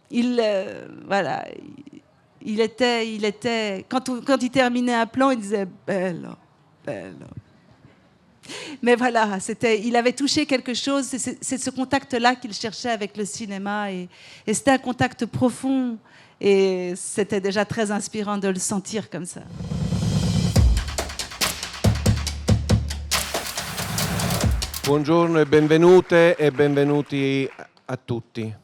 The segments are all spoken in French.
Voilà, quand il terminait un plan, il disait bello, bello. Mais voilà, il avait touché quelque chose. C'est ce contact-là qu'il cherchait avec le cinéma, et c'était un contact profond. Et c'était déjà très inspirant de le sentir comme ça. Buongiorno e benvenute e benvenuti a tutti.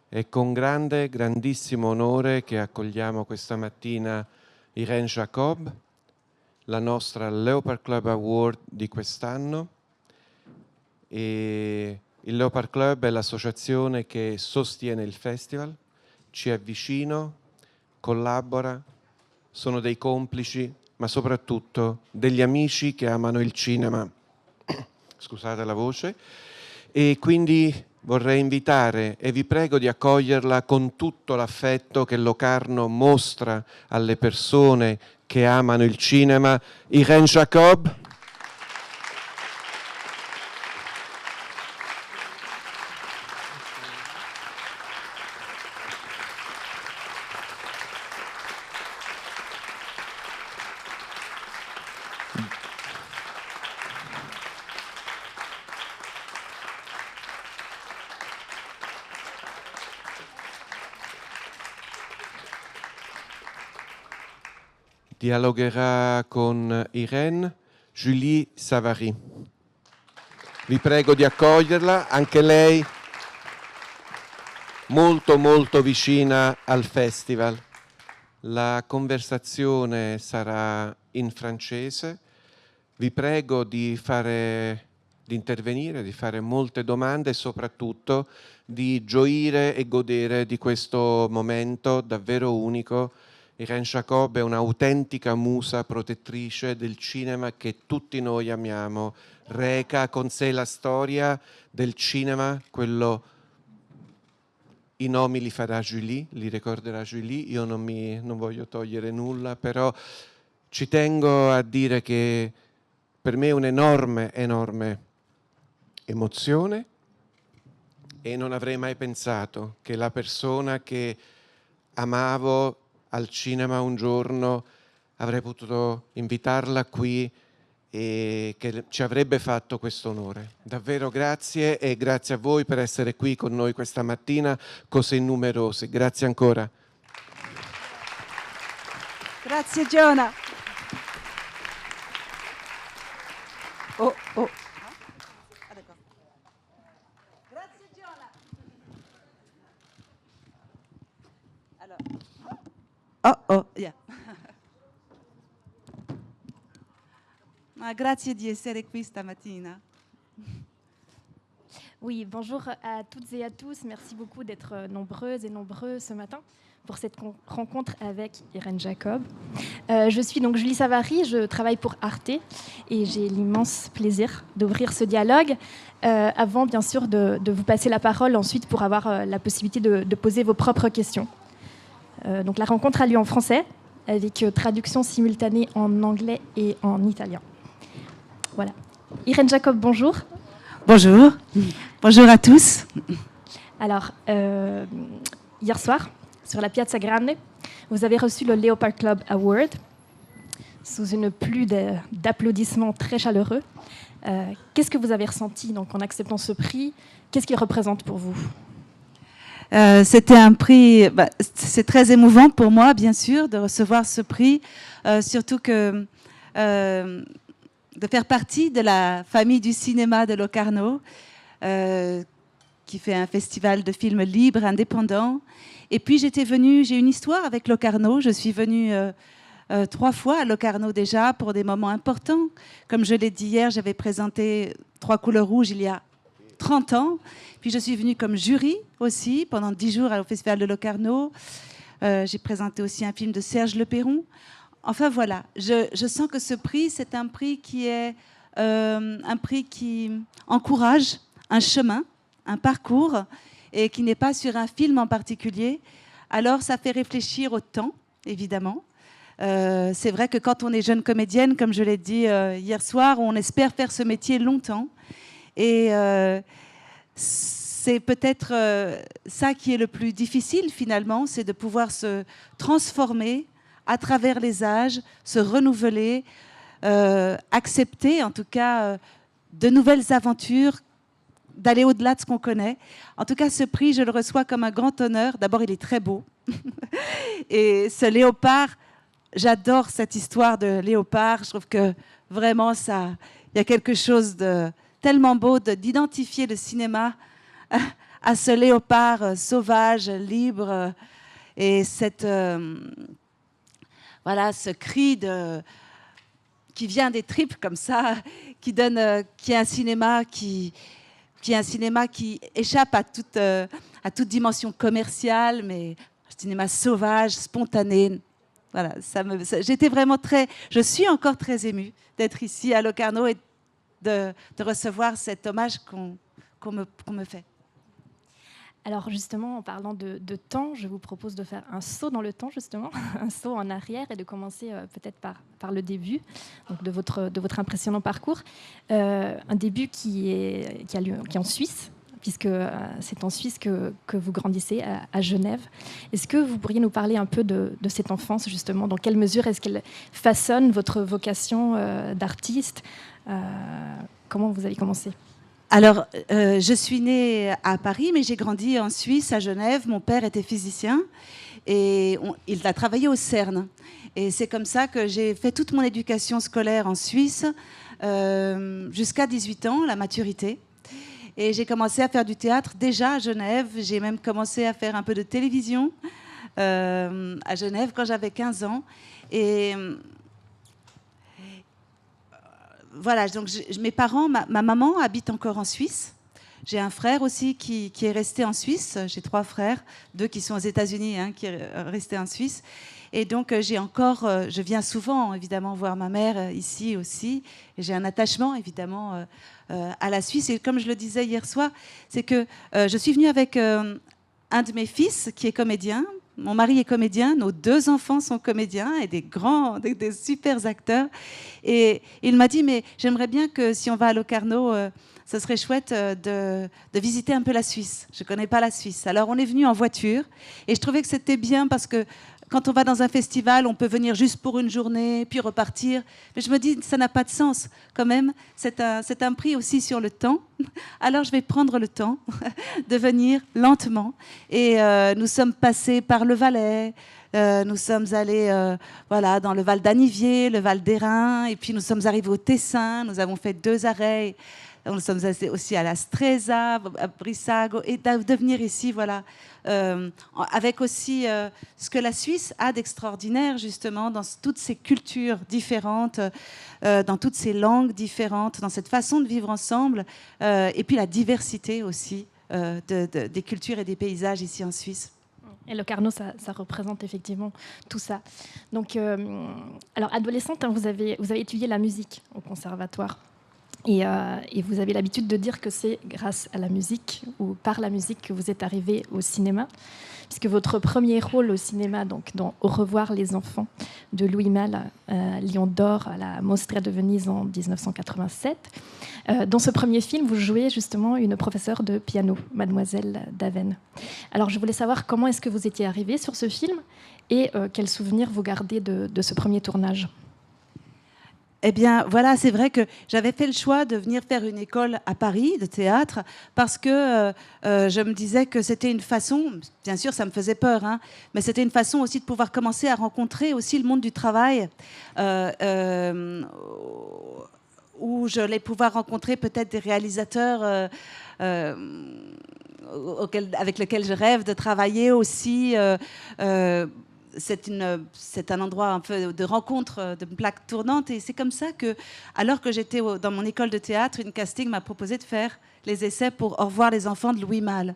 È con grandissimo onore che accogliamo questa mattina Irene Jacob, la nostra Leopard Club Award di quest'anno. E il Leopard Club è l'associazione che sostiene il festival, ci è vicino, collabora, sono dei complici, ma soprattutto degli amici che amano il cinema. Scusate la voce. E quindi vorrei invitare e vi prego di accoglierla con tutto l'affetto che Locarno mostra alle persone che amano il cinema. Irene Jacob. Dialogherà con Irene Julie Savary. Vi prego di accoglierla, anche lei molto vicina al festival. La conversazione sarà in francese. Vi prego di intervenire, di fare molte domande e soprattutto di gioire e godere di questo momento davvero unico. Irene Jacob è un'autentica musa protettrice del cinema che tutti noi amiamo. Reca con sé la storia del cinema, i nomi li farà Julie, li ricorderà Julie. Io non voglio togliere nulla, però ci tengo a dire che per me è un'enorme emozione, e non avrei mai pensato che la persona che amavo al cinema un giorno avrei potuto invitarla qui e che ci avrebbe fatto questo onore. Davvero grazie, e grazie a voi per essere qui con noi questa mattina così numerosi. Grazie ancora. Grazie Giona. Oh. Grazie Giona. Allora. Yeah. Grazie di essere qui stamattina. Oui, bonjour à toutes et à tous. Merci beaucoup d'être nombreuses et nombreux ce matin pour cette rencontre avec Irene Jacob. Je suis donc Julie Savary, je travaille pour Arte et j'ai l'immense plaisir d'ouvrir ce dialogue avant bien sûr de vous passer la parole ensuite pour avoir la possibilité de poser vos propres questions. Donc la rencontre a lieu en français avec traduction simultanée en anglais et en italien. Voilà. Irene Jacob, bonjour. Bonjour. Bonjour à tous. Alors, hier soir, sur la Piazza Grande, vous avez reçu le Leopard Club Award sous une pluie d'applaudissements très chaleureux. Qu'est-ce que vous avez ressenti donc, en acceptant ce prix? Qu'est-ce qu'il représente pour vous? C'était un prix, c'est très émouvant pour moi, bien sûr, de recevoir ce prix, surtout que de faire partie de la famille du cinéma de Locarno, qui fait un festival de films libres, indépendants. Et puis j'ai une histoire avec Locarno. Je suis venue 3 fois à Locarno déjà pour des moments importants. Comme je l'ai dit hier, j'avais présenté 3 couleurs rouges il y a 30 ans. Puis je suis venue comme jury aussi pendant 10 jours au festival de Locarno. J'ai présenté aussi un film de Serge Le Perron. Enfin voilà, je sens que ce prix, c'est un prix qui est un prix qui encourage un chemin, un parcours, et qui n'est pas sur un film en particulier. Alors ça fait réfléchir au temps, évidemment. C'est vrai que quand on est jeune comédienne, comme je l'ai dit hier soir, on espère faire ce métier longtemps. Et c'est peut-être ça qui est le plus difficile finalement, c'est de pouvoir se transformer à travers les âges, se renouveler, accepter en tout cas de nouvelles aventures, d'aller au-delà de ce qu'on connaît. En tout cas, ce prix, je le reçois comme un grand honneur. D'abord, il est très beau. Et ce léopard, j'adore cette histoire de léopard. Je trouve que vraiment, il y a quelque chose de tellement beau d'identifier le cinéma à ce léopard sauvage, libre, et voilà, ce cri qui vient des tripes comme ça, qui est un cinéma qui échappe à toute dimension commerciale, mais un cinéma sauvage, spontané. Voilà, j'étais vraiment je suis encore très émue d'être ici à Locarno et de recevoir cet hommage qu'on me fait. Alors justement, en parlant de temps, je vous propose de faire un saut dans le temps, justement, un saut en arrière et de commencer peut-être par le début donc de votre impressionnant parcours. Un début qui est en Suisse, puisque c'est en Suisse que vous grandissez, à Genève. Est-ce que vous pourriez nous parler un peu de cette enfance, justement? Dans quelle mesure est-ce qu'elle façonne votre vocation d'artiste? Comment vous avez commencé? Alors, je suis née à Paris, mais j'ai grandi en Suisse, à Genève. Mon père était physicien et il a travaillé au CERN. Et c'est comme ça que j'ai fait toute mon éducation scolaire en Suisse jusqu'à 18 ans, la maturité. Et j'ai commencé à faire du théâtre déjà à Genève. J'ai même commencé à faire un peu de télévision à Genève quand j'avais 15 ans. Et voilà, donc mes parents, ma maman habite encore en Suisse. J'ai un frère aussi qui est resté en Suisse. J'ai 3 frères, 2 qui sont aux États-Unis, qui est resté en Suisse. Et donc je viens souvent évidemment voir ma mère ici aussi. Et j'ai un attachement évidemment à la Suisse. Et comme je le disais hier soir, c'est que je suis venue avec un de mes fils qui est comédien. Mon mari est comédien, nos 2 enfants sont comédiens et des super acteurs. Et il m'a dit, mais j'aimerais bien que si on va à Locarno, ce serait chouette de visiter un peu la Suisse. Je ne connais pas la Suisse. Alors on est venu en voiture et je trouvais que c'était bien parce que quand on va dans un festival, on peut venir juste pour une journée, puis repartir. Mais je me dis, ça n'a pas de sens quand même. C'est un prix aussi sur le temps. Alors je vais prendre le temps de venir lentement. Et nous sommes passés par le Valais. Nous sommes allés dans le Val d'Anivier, le Val d'Airain. Et puis nous sommes arrivés au Tessin. Nous avons fait 2 arrêts. Nous sommes allés aussi à la Stresa, à Brissago. Et de venir ici, voilà. Avec aussi ce que la Suisse a d'extraordinaire, justement, dans toutes ces cultures différentes, dans toutes ces langues différentes, dans cette façon de vivre ensemble, et puis la diversité aussi des cultures et des paysages ici en Suisse. Et Locarno, ça représente effectivement tout ça. Donc, alors, adolescente, vous avez étudié la musique au conservatoire. Et vous avez l'habitude de dire que c'est grâce à la musique ou par la musique que vous êtes arrivée au cinéma, puisque votre premier rôle au cinéma, donc dans Au revoir les enfants de Louis Malle, Lion d'or à la Mostra de Venise en 1987. Dans ce premier film, vous jouez justement une professeure de piano, Mademoiselle Daven. Alors je voulais savoir comment est-ce que vous étiez arrivée sur ce film et quels souvenirs vous gardez de ce premier tournage. Eh bien, voilà, c'est vrai que j'avais fait le choix de venir faire une école à Paris de théâtre parce que je me disais que c'était une façon, bien sûr, ça me faisait peur, mais c'était une façon aussi de pouvoir commencer à rencontrer aussi le monde du travail où j'allais pouvoir rencontrer peut-être des réalisateurs avec lesquels je rêve de travailler aussi. C'est un endroit un peu de rencontre, de plaque tournante. Et c'est comme ça que, alors que j'étais dans mon école de théâtre, une casting m'a proposé de faire les essais pour Au revoir les enfants de Louis Malle.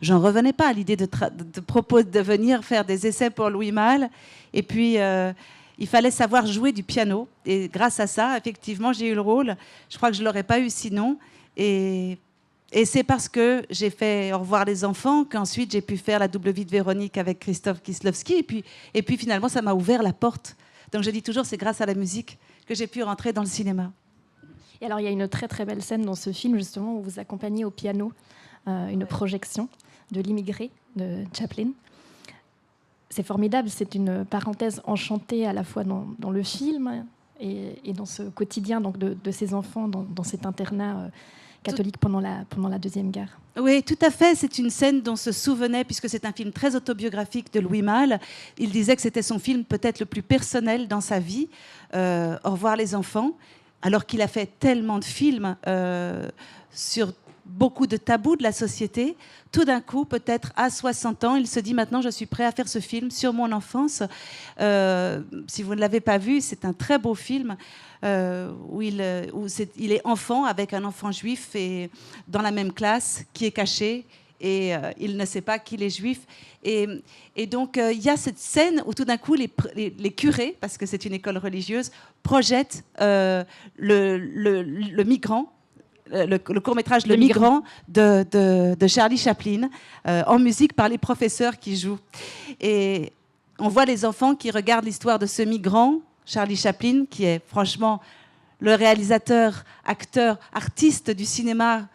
J'en revenais pas à l'idée de venir faire des essais pour Louis Malle. Et puis, il fallait savoir jouer du piano. Et grâce à ça, effectivement, j'ai eu le rôle. Je crois que je ne l'aurais pas eu sinon. Et c'est parce que j'ai fait Au revoir les enfants qu'ensuite j'ai pu faire La double vie de Véronique avec Christophe Kieslowski. Et puis finalement, ça m'a ouvert la porte. Donc je dis toujours, c'est grâce à la musique que j'ai pu rentrer dans le cinéma. Et alors, il y a une très très belle scène dans ce film, justement, où vous accompagnez au piano une projection de l'immigré de Chaplin. C'est formidable, c'est une parenthèse enchantée à la fois dans le film et dans ce quotidien donc de ces enfants dans cet internat catholique pendant la Deuxième Guerre. Oui, tout à fait. C'est une scène dont se souvenait, puisque c'est un film très autobiographique de Louis Malle. Il disait que c'était son film peut-être le plus personnel dans sa vie, Au revoir les enfants, alors qu'il a fait tellement de films sur beaucoup de tabous de la société. Tout d'un coup, peut-être à 60 ans, il se dit maintenant je suis prêt à faire ce film sur mon enfance. Si vous ne l'avez pas vu, c'est un très beau film où il est enfant avec un enfant juif et dans la même classe qui est caché et il ne sait pas qu'il est juif. Et donc il y a cette scène où tout d'un coup les curés, parce que c'est une école religieuse, projettent le migrant. Le court-métrage Le Migrant de Charlie Chaplin, en musique par les professeurs qui jouent. Et on voit les enfants qui regardent l'histoire de ce migrant, Charlie Chaplin, qui est franchement le réalisateur, acteur, artiste du cinéma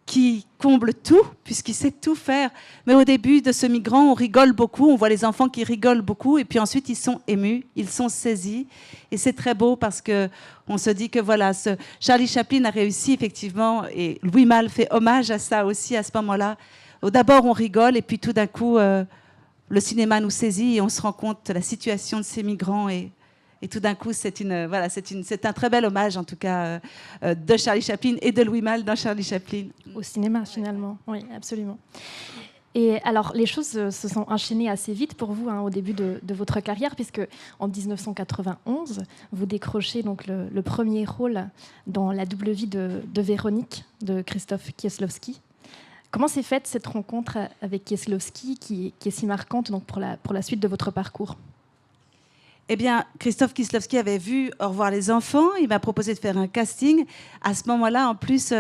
qui comble tout, puisqu'il sait tout faire. Mais au début de ce migrant, on rigole beaucoup, on voit les enfants qui rigolent beaucoup, et puis ensuite ils sont émus, ils sont saisis. Et c'est très beau parce qu'on se dit que voilà, Charlie Chaplin a réussi effectivement, et Louis Malle fait hommage à ça aussi à ce moment-là. D'abord on rigole, et puis tout d'un coup, le cinéma nous saisit et on se rend compte de la situation de ces migrants et tout d'un coup, c'est un très bel hommage, en tout cas, de Charlie Chaplin et de Louis Malle dans Charlie Chaplin. Au cinéma, finalement. Oui, absolument. Et alors, les choses se sont enchaînées assez vite pour vous au début de votre carrière, puisque en 1991, vous décrochez donc le premier rôle dans La double vie de Véronique de Krzysztof Kieślowski. Comment s'est faite cette rencontre avec Kieślowski qui est si marquante donc, pour la suite de votre parcours ? Eh bien, Krzysztof Kieślowski avait vu Au revoir les enfants. Il m'a proposé de faire un casting. À ce moment-là, en plus,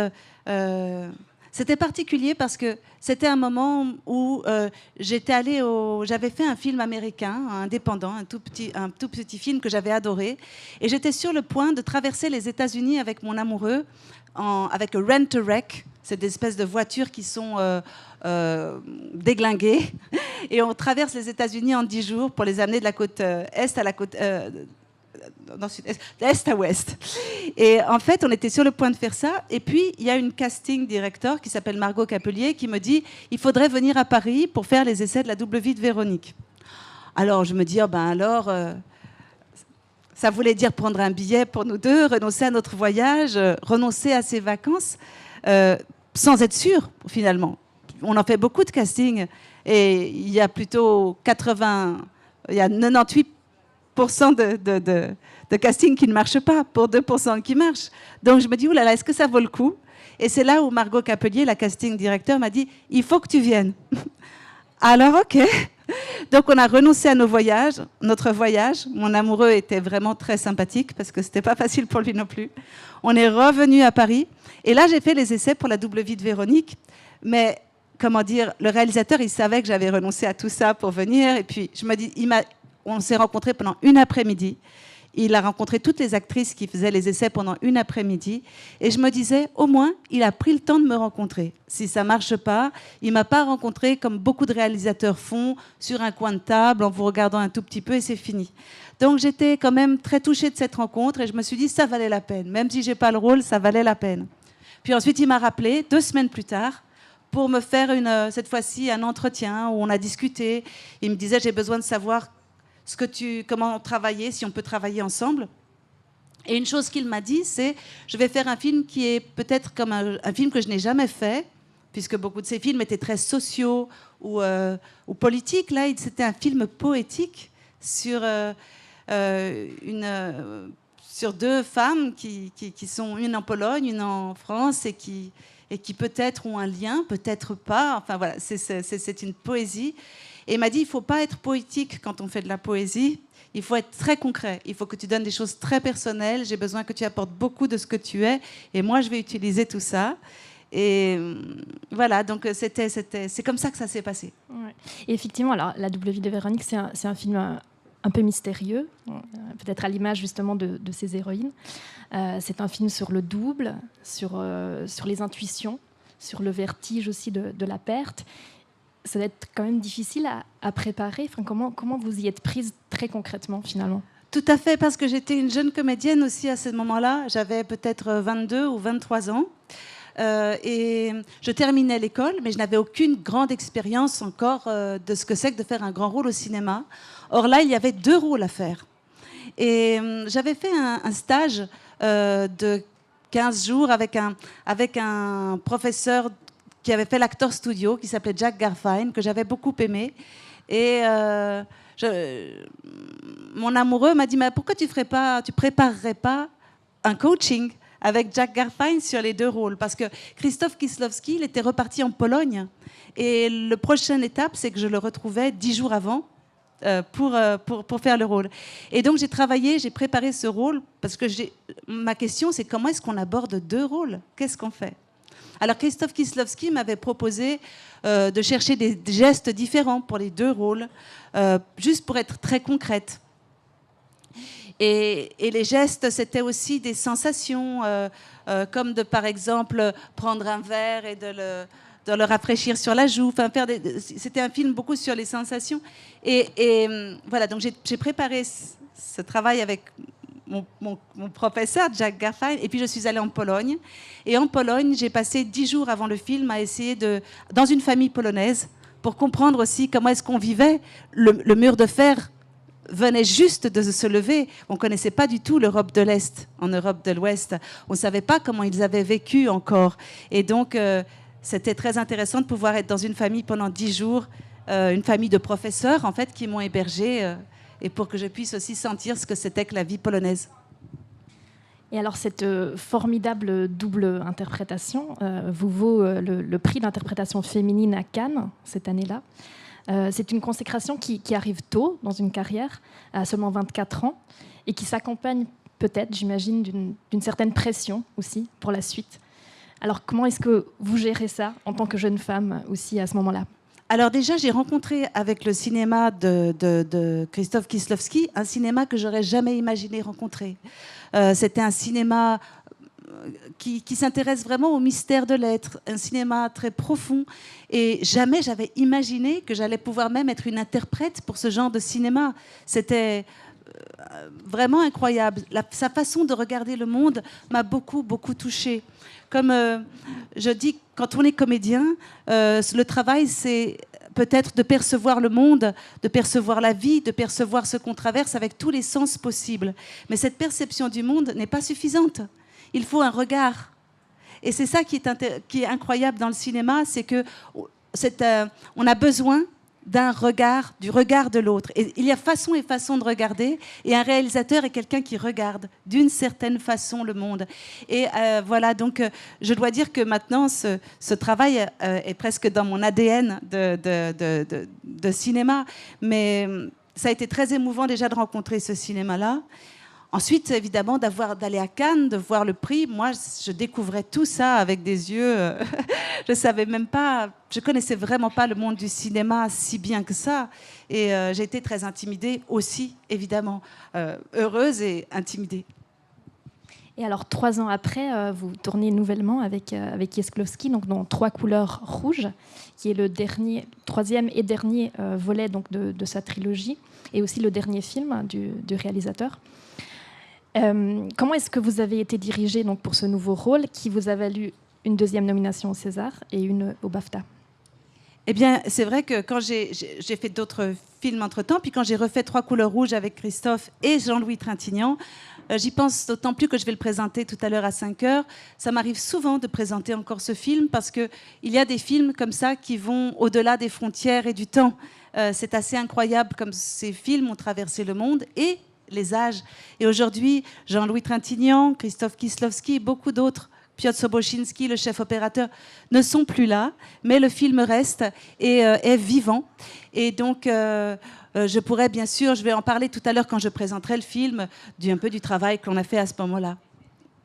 c'était particulier parce que c'était un moment où j'avais fait un film américain, indépendant, un tout petit film que j'avais adoré. Et j'étais sur le point de traverser les États-Unis avec mon amoureux, avec un Rent-A-Wreck. C'est des espèces de voitures qui sont déglinguées. Et on traverse les États-Unis en 10 jours pour les amener de la côte est à la côte d'est à ouest. Et en fait, on était sur le point de faire ça. Et puis, il y a une casting director qui s'appelle Margot Capelier qui me dit il faudrait venir à Paris pour faire les essais de La double vie de Véronique. Alors, je me dis ça voulait dire prendre un billet pour nous deux, renoncer à notre voyage, renoncer à ses vacances, sans être sûr, finalement. On en fait beaucoup de castings. Et il y a plutôt 98% de casting qui ne marche pas, pour 2% qui marchent. Donc je me dis, oulala, est-ce que ça vaut le coup ? Et c'est là où Margot Capelier, la casting directeur, m'a dit, il faut que tu viennes. Alors, ok. Donc on a renoncé à notre voyage. Mon amoureux était vraiment très sympathique parce que c'était pas facile pour lui non plus. On est revenu à Paris. Et là, j'ai fait les essais pour La double vie de Véronique. Mais comment dire, le réalisateur, il savait que j'avais renoncé à tout ça pour venir. Et puis, je me dis, on s'est rencontrés pendant une après-midi. Il a rencontré toutes les actrices qui faisaient les essais pendant une après-midi. Et je me disais, au moins, il a pris le temps de me rencontrer. Si ça ne marche pas, il ne m'a pas rencontré comme beaucoup de réalisateurs font, sur un coin de table, en vous regardant un tout petit peu, et c'est fini. Donc, j'étais quand même très touchée de cette rencontre. Et je me suis dit, ça valait la peine. Même si je n'ai pas le rôle, ça valait la peine. Puis ensuite, il m'a rappelé, 2 semaines plus tard, pour me faire cette fois-ci un entretien où on a discuté. Il me disait, j'ai besoin de savoir comment travailler, si on peut travailler ensemble. Et une chose qu'il m'a dit, c'est, je vais faire un film qui est peut-être comme un film que je n'ai jamais fait, puisque beaucoup de ces films étaient très sociaux ou politiques. Là, c'était un film poétique sur 2 femmes qui sont une en Pologne, une en France, et qui peut-être ont un lien, peut-être pas. Enfin voilà, c'est une poésie. Et il m'a dit, il ne faut pas être poétique quand on fait de la poésie. Il faut être très concret. Il faut que tu donnes des choses très personnelles. J'ai besoin que tu apportes beaucoup de ce que tu es. Et moi, je vais utiliser tout ça. Et voilà, donc c'est comme ça que ça s'est passé. Ouais. Et effectivement, alors, La double vie de Véronique, c'est un film un peu mystérieux, peut-être à l'image justement de ses héroïnes. C'est un film sur le double, sur les intuitions, sur le vertige aussi de la perte. Ça va être quand même difficile à préparer. Enfin, comment vous y êtes prise très concrètement, finalement? Tout à fait, parce que j'étais une jeune comédienne aussi à ce moment-là. J'avais peut-être 22 ou 23 ans. Et je terminais l'école, mais je n'avais aucune grande expérience encore de ce que c'est que de faire un grand rôle au cinéma. Or là, il y avait 2 rôles à faire. Et j'avais fait un stage de 15 jours avec un professeur qui avait fait l'Actor Studio, qui s'appelait Jack Garfein, que j'avais beaucoup aimé. Et mon amoureux m'a dit, mais pourquoi tu préparerais pas un coaching avec Jack Garfein sur les 2 rôles? Parce que Krzysztof Kieślowski, il était reparti en Pologne. Et la prochaine étape, c'est que je le retrouvais 10 jours avant pour faire le rôle. Et donc j'ai préparé ce rôle, parce que ma question, c'est comment est-ce qu'on aborde 2 rôles? Qu'est-ce qu'on fait? Alors Krzysztof Kieślowski m'avait proposé de chercher des gestes différents pour les 2 rôles, juste pour être très concrète. Et les gestes, c'était aussi des sensations, comme par exemple, prendre un verre et de le rafraîchir sur la joue. Enfin, c'était un film beaucoup sur les sensations. Et voilà, donc j'ai préparé ce travail avec mon professeur, Jack Garfein, et puis je suis allée en Pologne. Et en Pologne, j'ai passé 10 jours avant le film à essayer dans une famille polonaise, pour comprendre aussi comment est-ce qu'on vivait. Le mur de fer venait juste de se lever. On ne connaissait pas du tout l'Europe de l'Est en Europe de l'Ouest. On ne savait pas comment ils avaient vécu encore. Et donc, c'était très intéressant de pouvoir être dans une famille pendant 10 jours, une famille de professeurs, en fait, qui m'ont hébergée, et pour que je puisse aussi sentir ce que c'était que la vie polonaise. Et alors, cette formidable double interprétation vous vaut le prix d'interprétation féminine à Cannes, cette année-là. C'est une consécration qui arrive tôt dans une carrière, à seulement 24 ans, et qui s'accompagne peut-être, j'imagine, d'une certaine pression aussi pour la suite. Alors, comment est-ce que vous gérez ça en tant que jeune femme aussi à ce moment-là? Alors déjà, j'ai rencontré avec le cinéma de Krzysztof Kieślowski un cinéma que j'aurais jamais imaginé rencontrer. C'était un cinéma qui s'intéresse vraiment au mystère de l'être, un cinéma très profond. Et jamais j'avais imaginé que j'allais pouvoir même être une interprète pour ce genre de cinéma. C'était vraiment incroyable. Sa façon de regarder le monde m'a beaucoup, beaucoup touchée. Comme je dis, quand on est comédien, le travail, c'est peut-être de percevoir le monde, de percevoir la vie, de percevoir ce qu'on traverse avec tous les sens possibles. Mais cette perception du monde n'est pas suffisante. Il faut un regard. Et c'est ça qui est incroyable dans le cinéma, c'est que on a besoin du regard de l'autre. Et il y a façon et façon de regarder, et un réalisateur est quelqu'un qui regarde d'une certaine façon le monde. Et voilà, donc je dois dire que maintenant, ce travail est presque dans mon ADN de cinéma, mais ça a été très émouvant déjà de rencontrer ce cinéma-là. Ensuite, évidemment, d'aller à Cannes, de voir le prix. Moi, je découvrais tout ça avec des yeux. Je savais même pas, je connaissais vraiment pas le monde du cinéma si bien que ça. Et j'ai été très intimidée aussi, évidemment. Heureuse et intimidée. Et alors, 3 ans après, vous tournez nouvellement avec Kieślowski, donc dans 3 couleurs rouges, qui est le troisième et dernier volet donc, de sa trilogie, et aussi le dernier film du réalisateur. Comment est-ce que vous avez été dirigée donc, pour ce nouveau rôle qui vous a valu une 2e nomination au César et une au BAFTA? Eh bien, c'est vrai que quand j'ai fait d'autres films entre-temps, puis quand j'ai refait 3 couleurs rouges avec Christophe et Jean-Louis Trintignant, j'y pense d'autant plus que je vais le présenter tout à l'heure à 5h. Ça m'arrive souvent de présenter encore ce film parce qu'il y a des films comme ça qui vont au-delà des frontières et du temps. C'est assez incroyable comme ces films ont traversé le monde et les âges. Et aujourd'hui, Jean-Louis Trintignant, Krzysztof Kieślowski, beaucoup d'autres, Piotr Sobocinski, le chef opérateur, ne sont plus là, mais le film reste et est vivant. Et donc, je pourrais, bien sûr, je vais en parler tout à l'heure quand je présenterai le film, un peu du travail qu'on a fait à ce moment-là.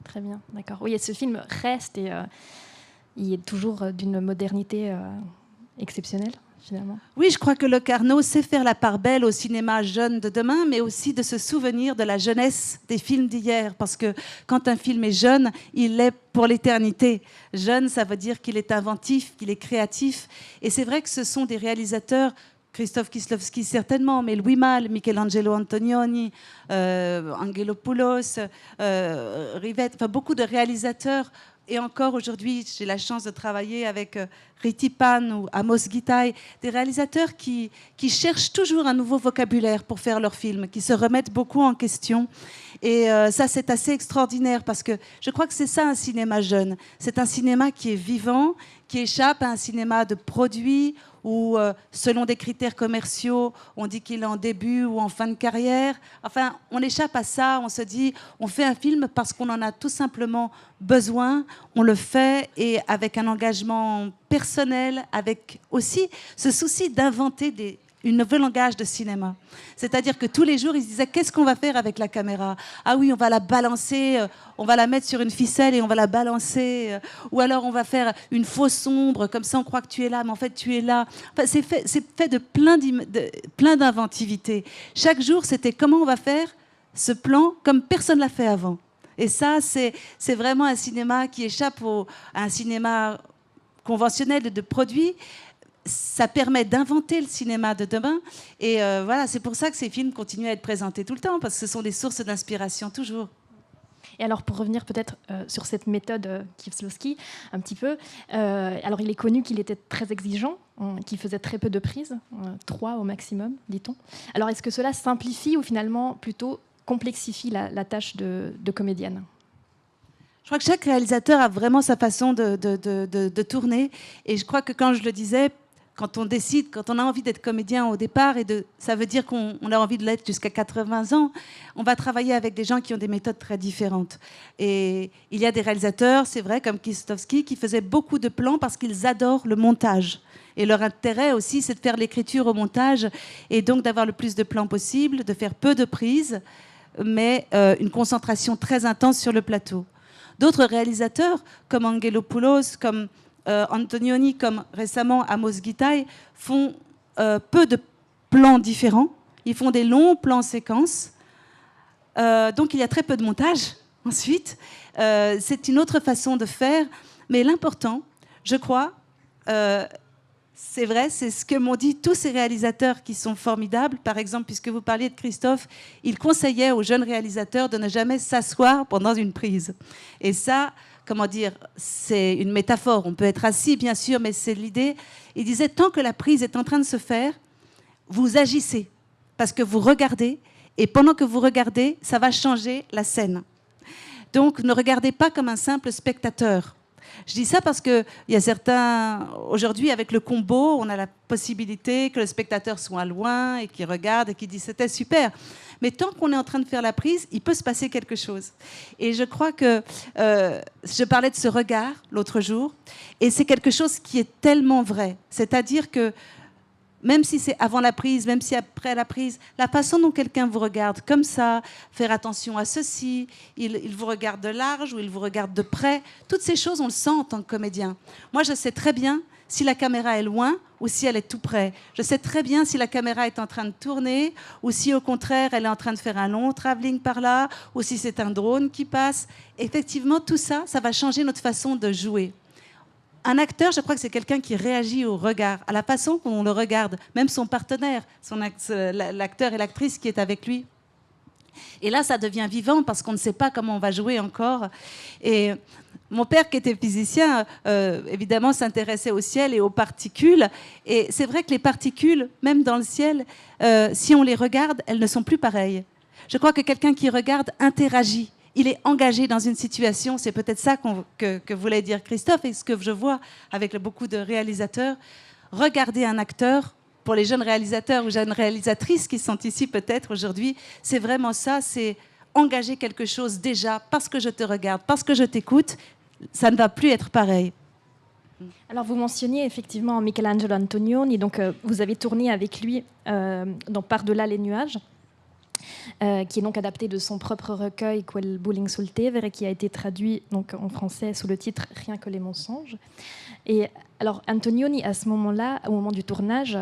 Très bien, d'accord. Oui, et ce film reste et il est toujours d'une modernité exceptionnelle. finalement. Oui, je crois que Locarno sait faire la part belle au cinéma jeune de demain, mais aussi de se souvenir de la jeunesse des films d'hier. Parce que quand un film est jeune, il l'est pour l'éternité. Jeune, ça veut dire qu'il est inventif, qu'il est créatif. Et c'est vrai que ce sont des réalisateurs, Christophe Kieslowski certainement, mais Louis Malle, Michelangelo Antonioni, Angelopoulos, Rivette, enfin beaucoup de réalisateurs. Et encore aujourd'hui, j'ai la chance de travailler avec Riti Pan ou Amos Gitaï, des réalisateurs qui cherchent toujours un nouveau vocabulaire pour faire leurs films, qui se remettent beaucoup en question. Et ça, c'est assez extraordinaire parce que je crois que c'est ça un cinéma jeune. C'est un cinéma qui est vivant, qui échappe à un cinéma de produits où, selon des critères commerciaux, on dit qu'il est en début ou en fin de carrière. Enfin, on échappe à ça, on se dit, on fait un film parce qu'on en a tout simplement besoin, on le fait, et avec un engagement personnel, avec aussi ce souci d'inventer un nouveau langage de cinéma. C'est-à-dire que tous les jours, ils se disaient, qu'est-ce qu'on va faire avec la caméra? Ah oui, on va la balancer, on va la mettre sur une ficelle et on va la balancer. Ou alors on va faire une fausse sombre, comme ça on croit que tu es là, mais en fait tu es là. Enfin, c'est fait de plein d'inventivité. Chaque jour, c'était comment on va faire ce plan comme personne ne l'a fait avant. Et ça, c'est vraiment un cinéma qui échappe à un cinéma conventionnel de produits. Ça permet d'inventer le cinéma de demain. Et voilà, c'est pour ça que ces films continuent à être présentés tout le temps, parce que ce sont des sources d'inspiration toujours. Et alors, pour revenir peut-être sur cette méthode Kieslowski, un petit peu, alors il est connu qu'il était très exigeant, qu'il faisait très peu de prises, 3 au maximum, dit-on. Alors, est-ce que cela simplifie ou finalement plutôt complexifie la tâche de comédienne ? Je crois que chaque réalisateur a vraiment sa façon de tourner. Et je crois que quand je le disais, quand on décide, quand on a envie d'être comédien au départ, ça veut dire qu'on a envie de l'être jusqu'à 80 ans, on va travailler avec des gens qui ont des méthodes très différentes. Et il y a des réalisateurs, c'est vrai, comme Kieslowski, qui faisaient beaucoup de plans parce qu'ils adorent le montage. Et leur intérêt aussi, c'est de faire l'écriture au montage et donc d'avoir le plus de plans possible, de faire peu de prises, mais une concentration très intense sur le plateau. D'autres réalisateurs, comme Angelopoulos, comme Antonioni, comme récemment Amos Gitaï, font peu de plans différents. Ils font des longs plans séquences. Donc il y a très peu de montage ensuite. C'est une autre façon de faire. Mais l'important, je crois, c'est vrai, c'est ce que m'ont dit tous ces réalisateurs qui sont formidables. Par exemple, puisque vous parliez de Christophe, il conseillait aux jeunes réalisateurs de ne jamais s'asseoir pendant une prise. Et ça, comment dire, c'est une métaphore. On peut être assis, bien sûr, mais c'est l'idée. Il disait, tant que la prise est en train de se faire, vous agissez, parce que vous regardez, et pendant que vous regardez, ça va changer la scène. Donc, ne regardez pas comme un simple spectateur. Je dis ça parce qu'il y a certains... Aujourd'hui, avec le combo, on a la possibilité que le spectateur soit loin et qu'il regarde et qu'il dit « c'était super ». Mais tant qu'on est en train de faire la prise, il peut se passer quelque chose. Et je crois que... je parlais de ce regard l'autre jour, et c'est quelque chose qui est tellement vrai. C'est-à-dire que même si c'est avant la prise, même si après la prise, la façon dont quelqu'un vous regarde comme ça, faire attention à ceci, il vous regarde de large ou il vous regarde de près, toutes ces choses, on le sent en tant que comédien. Moi, je sais très bien si la caméra est loin ou si elle est tout près. Je sais très bien si la caméra est en train de tourner ou si, au contraire, elle est en train de faire un long travelling par là ou si c'est un drone qui passe. Effectivement, tout ça, ça va changer notre façon de jouer. Un acteur, je crois que c'est quelqu'un qui réagit au regard, à la façon dont on le regarde, même son partenaire, l'acteur et l'actrice qui est avec lui. Et là, ça devient vivant parce qu'on ne sait pas comment on va jouer encore. Et mon père, qui était physicien, évidemment, s'intéressait au ciel et aux particules. Et c'est vrai que les particules, même dans le ciel, si on les regarde, elles ne sont plus pareilles. Je crois que quelqu'un qui regarde interagit. Il est engagé dans une situation, c'est peut-être ça que voulait dire Christophe, et ce que je vois avec beaucoup de réalisateurs. Regarder un acteur, pour les jeunes réalisateurs ou jeunes réalisatrices qui sont ici peut-être aujourd'hui, c'est vraiment ça, c'est engager quelque chose déjà, parce que je te regarde, parce que je t'écoute, ça ne va plus être pareil. Alors vous mentionniez effectivement Michelangelo Antonioni, donc vous avez tourné avec lui dans Par-delà les nuages. qui est donc adapté de son propre recueil Quel Bulling sul Tevere, et qui a été traduit donc en français sous le titre Rien que les mensonges. Et alors Antonioni, à ce moment-là, au moment du tournage,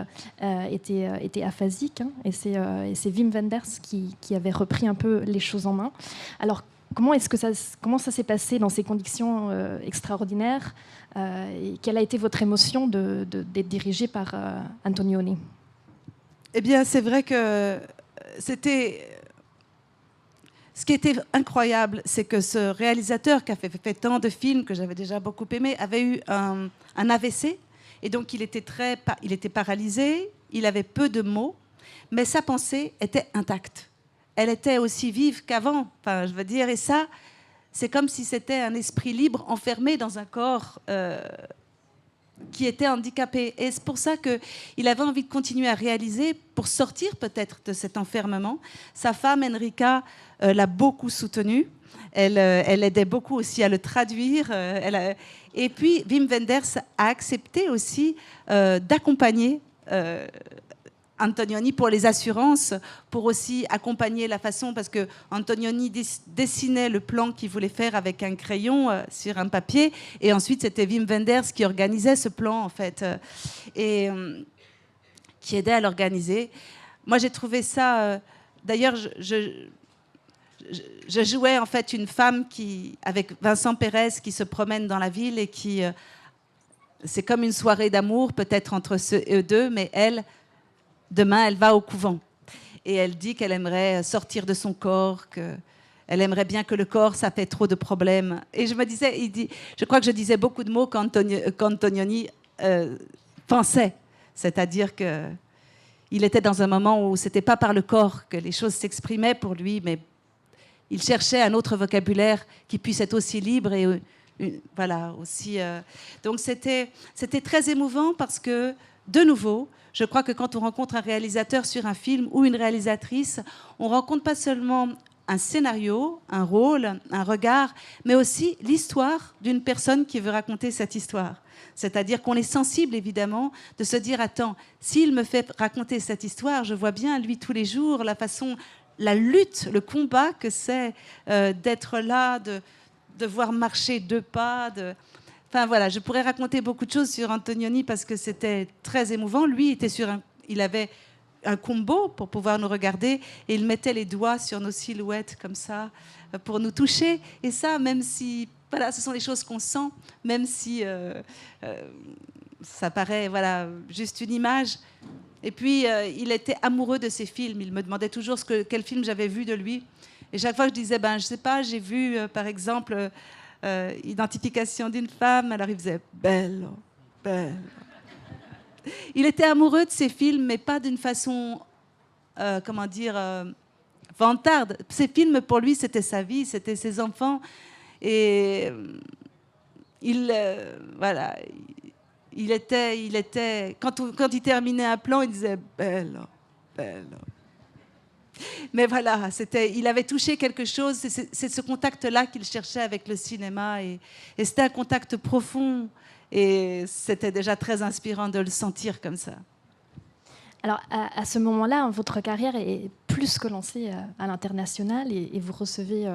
était aphasique, hein, et c'est Wim Wenders qui avait repris un peu les choses en main. Alors comment ça s'est passé dans ces conditions extraordinaires, et quelle a été votre émotion d'être dirigé par Antonioni? Eh bien, c'est vrai que c'était... Ce qui était incroyable, c'est que ce réalisateur qui a fait tant de films que j'avais déjà beaucoup aimé avait eu un AVC, et donc il était paralysé, il avait peu de mots, mais sa pensée était intacte. Elle était aussi vive qu'avant, enfin, je veux dire, et ça, c'est comme si c'était un esprit libre enfermé dans un corps qui était handicapé. Et c'est pour ça qu'il avait envie de continuer à réaliser pour sortir peut-être de cet enfermement. Sa femme, Enrica, l'a beaucoup soutenu. Elle aidait beaucoup aussi à le traduire. Et puis, Wim Wenders a accepté aussi d'accompagner Antonioni pour les assurances, pour aussi accompagner la façon, parce que Antonioni dessinait le plan qu'il voulait faire avec un crayon sur un papier, et ensuite c'était Wim Wenders qui organisait ce plan en fait, et qui aidait à l'organiser. Moi j'ai trouvé ça, d'ailleurs je jouais en fait une femme avec Vincent Pérez qui se promène dans la ville et qui, c'est comme une soirée d'amour peut-être entre eux deux, mais demain, elle va au couvent et elle dit qu'elle aimerait sortir de son corps, qu'elle aimerait bien que le corps, ça fait trop de problèmes. Et je me disais, je crois que je disais beaucoup de mots qu'Antonioni pensait, c'est-à-dire qu'il était dans un moment où c'était pas par le corps que les choses s'exprimaient pour lui, mais il cherchait un autre vocabulaire qui puisse être aussi libre et voilà aussi. Donc c'était très émouvant parce que de nouveau, je crois que quand on rencontre un réalisateur sur un film ou une réalisatrice, on rencontre pas seulement un scénario, un rôle, un regard, mais aussi l'histoire d'une personne qui veut raconter cette histoire. C'est-à-dire qu'on est sensible, évidemment, de se dire, attends, s'il me fait raconter cette histoire, je vois bien, lui, tous les jours, la façon, la lutte, le combat que c'est d'être là, de devoir marcher 2 pas, Enfin voilà, je pourrais raconter beaucoup de choses sur Antonioni parce que c'était très émouvant. Lui, il avait un combo pour pouvoir nous regarder et il mettait les doigts sur nos silhouettes comme ça pour nous toucher. Et ça, même si, voilà, ce sont les choses qu'on sent, même si ça paraît voilà, juste une image. Et puis, il était amoureux de ses films. Il me demandait toujours quel film j'avais vu de lui. Et chaque fois, je disais, je ne sais pas, j'ai vu, par exemple... Identification d'une femme, alors il faisait bello, bello. Il était amoureux de ses films, mais pas d'une façon, vantarde. Ses films, pour lui, c'était sa vie, c'était ses enfants. Et il était quand il terminait un plan, il disait bello, bello. Mais voilà, il avait touché quelque chose, c'est ce contact-là qu'il cherchait avec le cinéma, et c'était un contact profond, et c'était déjà très inspirant de le sentir comme ça. Alors, à ce moment-là, votre carrière est plus que lancée à l'international, et vous recevez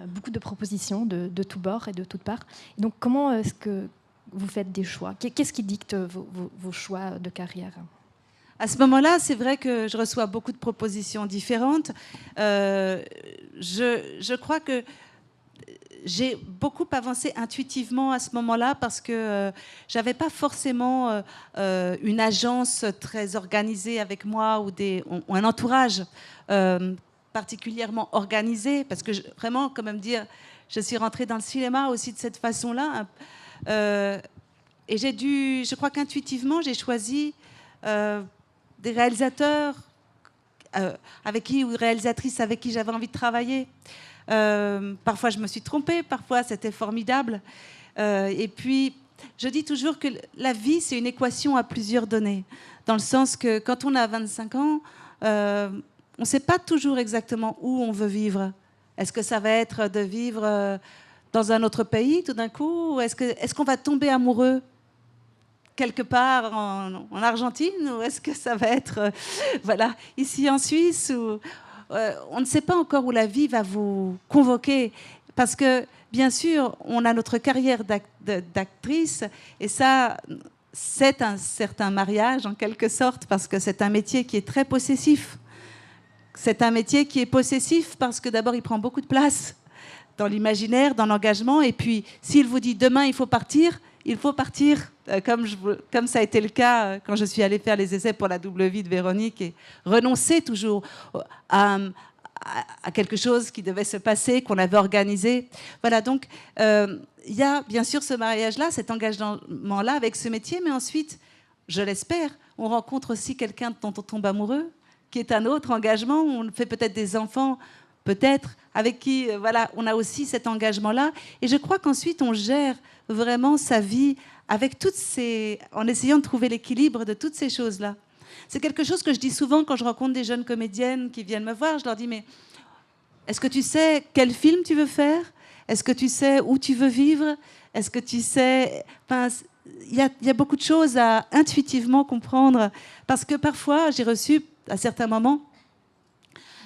beaucoup de propositions de tous bords et de toutes parts. Et donc, comment est-ce que vous faites des choix? Qu'est-ce qui dicte vos choix de carrière? À ce moment-là, c'est vrai que je reçois beaucoup de propositions différentes. Je crois que j'ai beaucoup avancé intuitivement à ce moment-là parce que j'avais pas forcément une agence très organisée avec moi ou un entourage particulièrement organisé, parce que vraiment, quand même dire, je suis rentrée dans le cinéma aussi de cette façon-là, et je crois qu'intuitivement, j'ai choisi des réalisateurs ou réalisatrices avec qui j'avais envie de travailler. Parfois, je me suis trompée, parfois, c'était formidable. Et puis, je dis toujours que la vie, c'est une équation à plusieurs données. Dans le sens que quand on a 25 ans, on ne sait pas toujours exactement où on veut vivre. Est-ce que ça va être de vivre dans un autre pays, tout d'un coup, ou est-ce qu'on va tomber amoureux quelque part en Argentine, ou est-ce que ça va être ici en Suisse, on ne sait pas encore où la vie va vous convoquer. Parce que, bien sûr, on a notre carrière d'actrice, et ça, c'est un certain mariage, en quelque sorte, parce que c'est un métier qui est très possessif. C'est un métier qui est possessif parce que, d'abord, il prend beaucoup de place dans l'imaginaire, dans l'engagement, et puis, s'il vous dit demain, il faut partir, comme ça a été le cas quand je suis allée faire les essais pour la double vie de Véronique, et renoncer toujours à quelque chose qui devait se passer, qu'on avait organisé. Voilà, donc il y a bien sûr ce mariage-là, cet engagement-là avec ce métier, mais ensuite, je l'espère, on rencontre aussi quelqu'un dont on tombe amoureux, qui est un autre engagement, on fait peut-être des enfants, peut-être, avec qui voilà, on a aussi cet engagement-là. Et je crois qu'ensuite, on gère vraiment sa vie avec en essayant de trouver l'équilibre de toutes ces choses-là. C'est quelque chose que je dis souvent quand je rencontre des jeunes comédiennes qui viennent me voir. Je leur dis, mais est-ce que tu sais quel film tu veux faire? Est-ce que tu sais où tu veux vivre? Est-ce que tu sais... Enfin, il y a beaucoup de choses à intuitivement comprendre. Parce que parfois, j'ai reçu, à certains moments,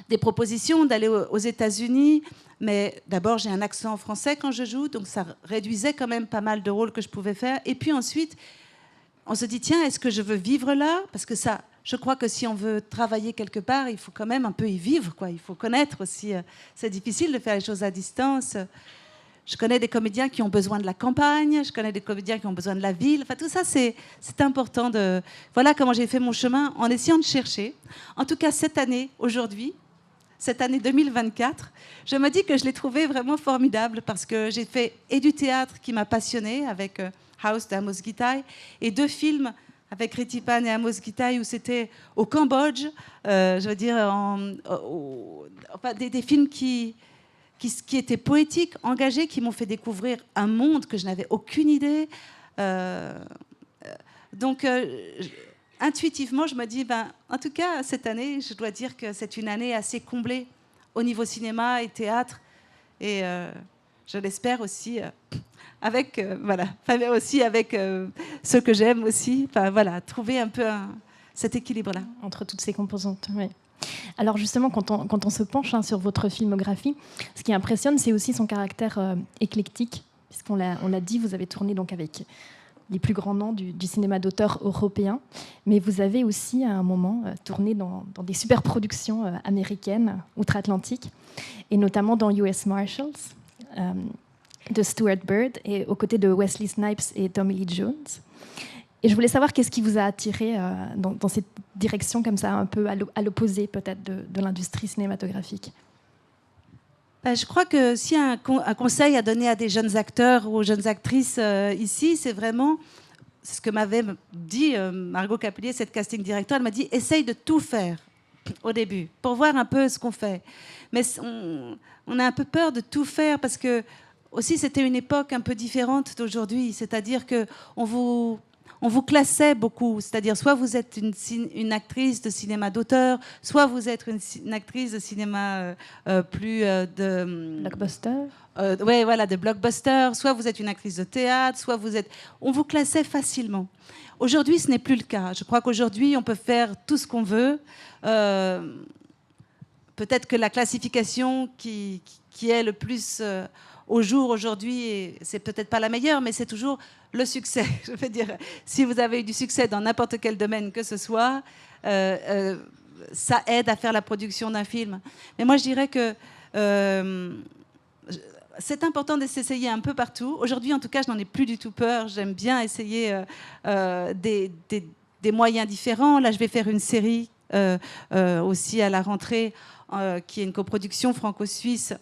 des propositions d'aller aux États-Unis. Mais d'abord, j'ai un accent français quand je joue, donc ça réduisait quand même pas mal de rôles que je pouvais faire. Et puis ensuite, on se dit, tiens, est-ce que je veux vivre là? Parce que ça, je crois que si on veut travailler quelque part, il faut quand même un peu y vivre, quoi. Il faut connaître aussi. C'est difficile de faire les choses à distance. Je connais des comédiens qui ont besoin de la campagne, je connais des comédiens qui ont besoin de la ville. Enfin, tout ça, c'est important de... Voilà comment j'ai fait mon chemin en essayant de chercher. En tout cas, cette année, aujourd'hui, cette année 2024, je me dis que je l'ai trouvé vraiment formidable parce que j'ai fait et du théâtre qui m'a passionnée avec House d'Amos Gitaï et 2 films avec Ritipan et Amos Gitaï où c'était au Cambodge, je veux dire, enfin, des films qui étaient poétiques, engagés, qui m'ont fait découvrir un monde que je n'avais aucune idée. Donc, intuitivement, je me dis, en tout cas, cette année, je dois dire que c'est une année assez comblée au niveau cinéma et théâtre. Et je l'espère aussi avec, aussi avec ceux que j'aime aussi. Enfin, voilà, trouver un peu cet équilibre-là. Entre toutes ces composantes, oui. Alors justement, quand on se penche sur votre filmographie, ce qui impressionne, c'est aussi son caractère éclectique, puisqu'on l'a dit, vous avez tourné donc avec les plus grands noms du cinéma d'auteur européen, mais vous avez aussi à un moment tourné dans des super productions américaines, outre-Atlantique, et notamment dans US Marshals, de Stuart Bird, et aux côtés de Wesley Snipes et Tommy Lee Jones. Et je voulais savoir qu'est-ce qui vous a attiré dans cette direction comme ça, un peu à l'opposé peut-être de l'industrie cinématographique. Je crois que si un conseil à donner à des jeunes acteurs ou aux jeunes actrices ici, c'est vraiment ce que m'avait dit Margot Capelier, cette casting director. Elle m'a dit, essaye de tout faire au début pour voir un peu ce qu'on fait. Mais on a un peu peur de tout faire parce que aussi c'était une époque un peu différente d'aujourd'hui. C'est-à-dire qu'on vous classait beaucoup, c'est-à-dire soit vous êtes une actrice de cinéma d'auteur, soit vous êtes une actrice de cinéma plus de... Blockbuster. Oui, voilà, de blockbuster, soit vous êtes une actrice de théâtre, soit vous êtes... On vous classait facilement. Aujourd'hui, ce n'est plus le cas. Je crois qu'aujourd'hui, on peut faire tout ce qu'on veut. Peut-être que la classification qui est le plus... au jour aujourd'hui, c'est peut-être pas la meilleure, mais c'est toujours le succès. Je veux dire, si vous avez eu du succès dans n'importe quel domaine que ce soit, ça aide à faire la production d'un film. Mais moi, je dirais que c'est important de s'essayer un peu partout. Aujourd'hui, en tout cas, je n'en ai plus du tout peur. J'aime bien essayer des moyens différents. Là, je vais faire une série aussi à la rentrée, qui est une coproduction franco-suisse,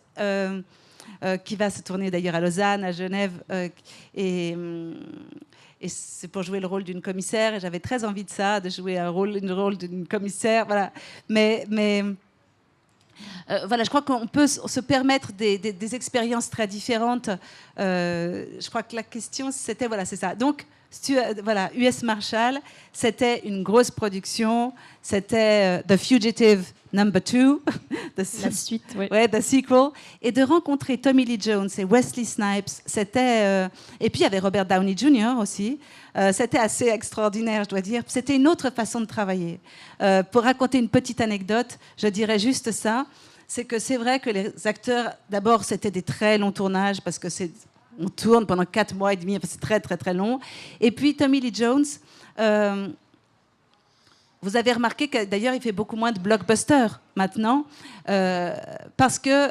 qui va se tourner d'ailleurs à Lausanne, à Genève, et c'est pour jouer le rôle d'une commissaire. Et j'avais très envie de ça, de jouer le rôle d'une commissaire. Voilà. Mais voilà, je crois qu'on peut se permettre des expériences très différentes. Je crois que la question, c'était, voilà, c'est ça. Donc, voilà, US Marshall, c'était une grosse production. C'était The Fugitive #2, La suite, oui. ouais, the sequel. Et de rencontrer Tommy Lee Jones et Wesley Snipes, c'était... et puis il y avait Robert Downey Jr. aussi. C'était assez extraordinaire, je dois dire. C'était une autre façon de travailler. Pour raconter une petite anecdote, je dirais juste ça. C'est que c'est vrai que les acteurs, d'abord, c'était des très longs tournages parce que on tourne pendant 4 mois et demi, c'est très, très, très long. Et puis Tommy Lee Jones... vous avez remarqué que d'ailleurs il fait beaucoup moins de blockbusters maintenant parce que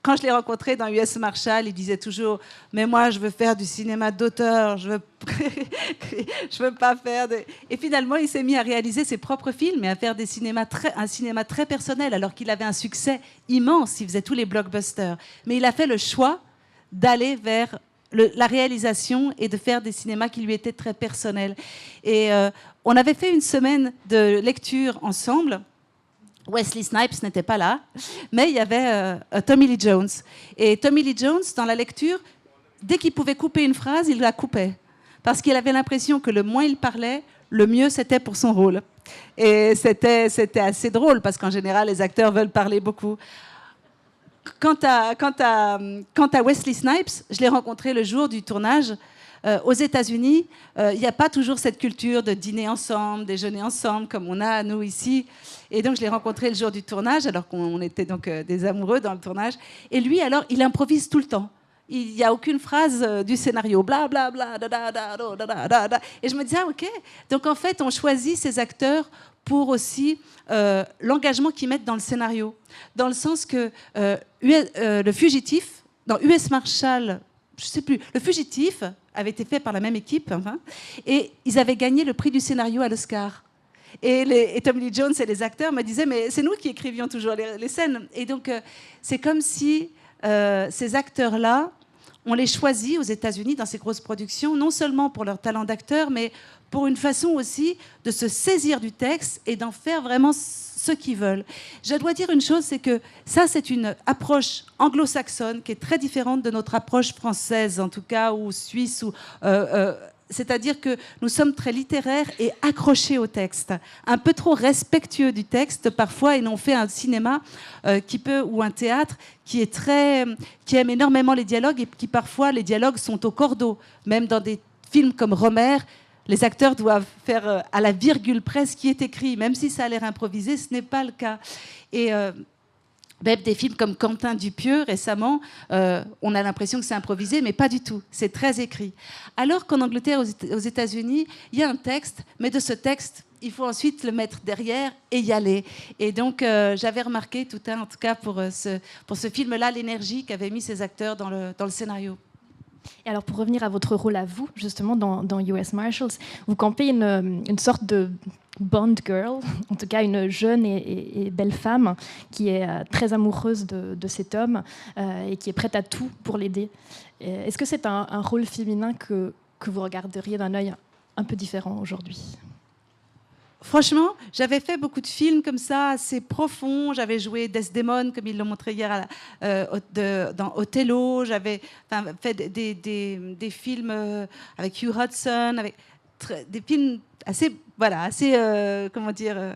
quand je l'ai rencontré dans US Marshall, il disait toujours « Mais moi, je veux faire du cinéma d'auteur, je veux pas faire de... » Et finalement, il s'est mis à réaliser ses propres films et à faire un cinéma très personnel, alors qu'il avait un succès immense, il faisait tous les blockbusters. Mais il a fait le choix d'aller vers la réalisation et de faire des cinémas qui lui étaient très personnels. Et on avait fait une semaine de lecture ensemble. Wesley Snipes n'était pas là, mais il y avait Tommy Lee Jones. Et Tommy Lee Jones, dans la lecture, dès qu'il pouvait couper une phrase, il la coupait. Parce qu'il avait l'impression que le moins il parlait, le mieux c'était pour son rôle. Et c'était assez drôle, parce qu'en général, les acteurs veulent parler beaucoup. Quant à Wesley Snipes, je l'ai rencontré le jour du tournage. Aux États-Unis, il n'y a pas toujours cette culture de dîner ensemble, déjeuner ensemble, comme on a nous ici. Et donc, je l'ai rencontré le jour du tournage, alors qu'on était donc des amoureux dans le tournage. Et lui, alors, il improvise tout le temps. Il n'y a aucune phrase du scénario, bla bla bla, da da da da da da da. Et je me disais, ah, ok. Donc, en fait, on choisit ces acteurs pour aussi l'engagement qu'ils mettent dans le scénario. Dans le sens que le fugitif, dans US Marshall, je ne sais plus, le fugitif avait été fait par la même équipe, hein, et ils avaient gagné le prix du scénario à l'Oscar. Et Tommy Lee Jones et les acteurs me disaient, mais c'est nous qui écrivions toujours les scènes. Et donc, c'est comme si ces acteurs-là, on les choisit aux États-Unis dans ces grosses productions, non seulement pour leur talent d'acteur, mais pour une façon aussi de se saisir du texte et d'en faire vraiment ce qu'ils veulent. Je dois dire une chose, c'est que ça, c'est une approche anglo-saxonne qui est très différente de notre approche française, en tout cas, ou suisse, c'est-à-dire que nous sommes très littéraires et accrochés au texte, un peu trop respectueux du texte parfois, et on fait un cinéma ou un théâtre qui aime énormément les dialogues et qui parfois les dialogues sont au cordeau, même dans des films comme Romer. Les acteurs doivent faire à la virgule près ce qui est écrit, même si ça a l'air improvisé, ce n'est pas le cas. Et même des films comme Quentin Dupieux, récemment, on a l'impression que c'est improvisé, mais pas du tout. C'est très écrit. Alors qu'en Angleterre, aux États-Unis, il y a un texte, mais de ce texte, il faut ensuite le mettre derrière et y aller. Et donc, j'avais remarqué, en tout cas pour ce film-là, l'énergie qu'avaient mis ces acteurs dans le scénario. Et alors, pour revenir à votre rôle à vous, justement, dans US Marshals, vous campez une sorte de Bond girl, en tout cas une jeune et belle femme qui est très amoureuse de cet homme et qui est prête à tout pour l'aider. Est-ce que c'est un rôle féminin que vous regarderiez d'un œil un peu différent aujourd'hui ? Franchement, j'avais fait beaucoup de films comme ça, assez profonds. J'avais joué Desdemone, comme ils l'ont montré hier dans Othello. J'avais fait des films avec Hugh Hudson, avec des films assez comment dire,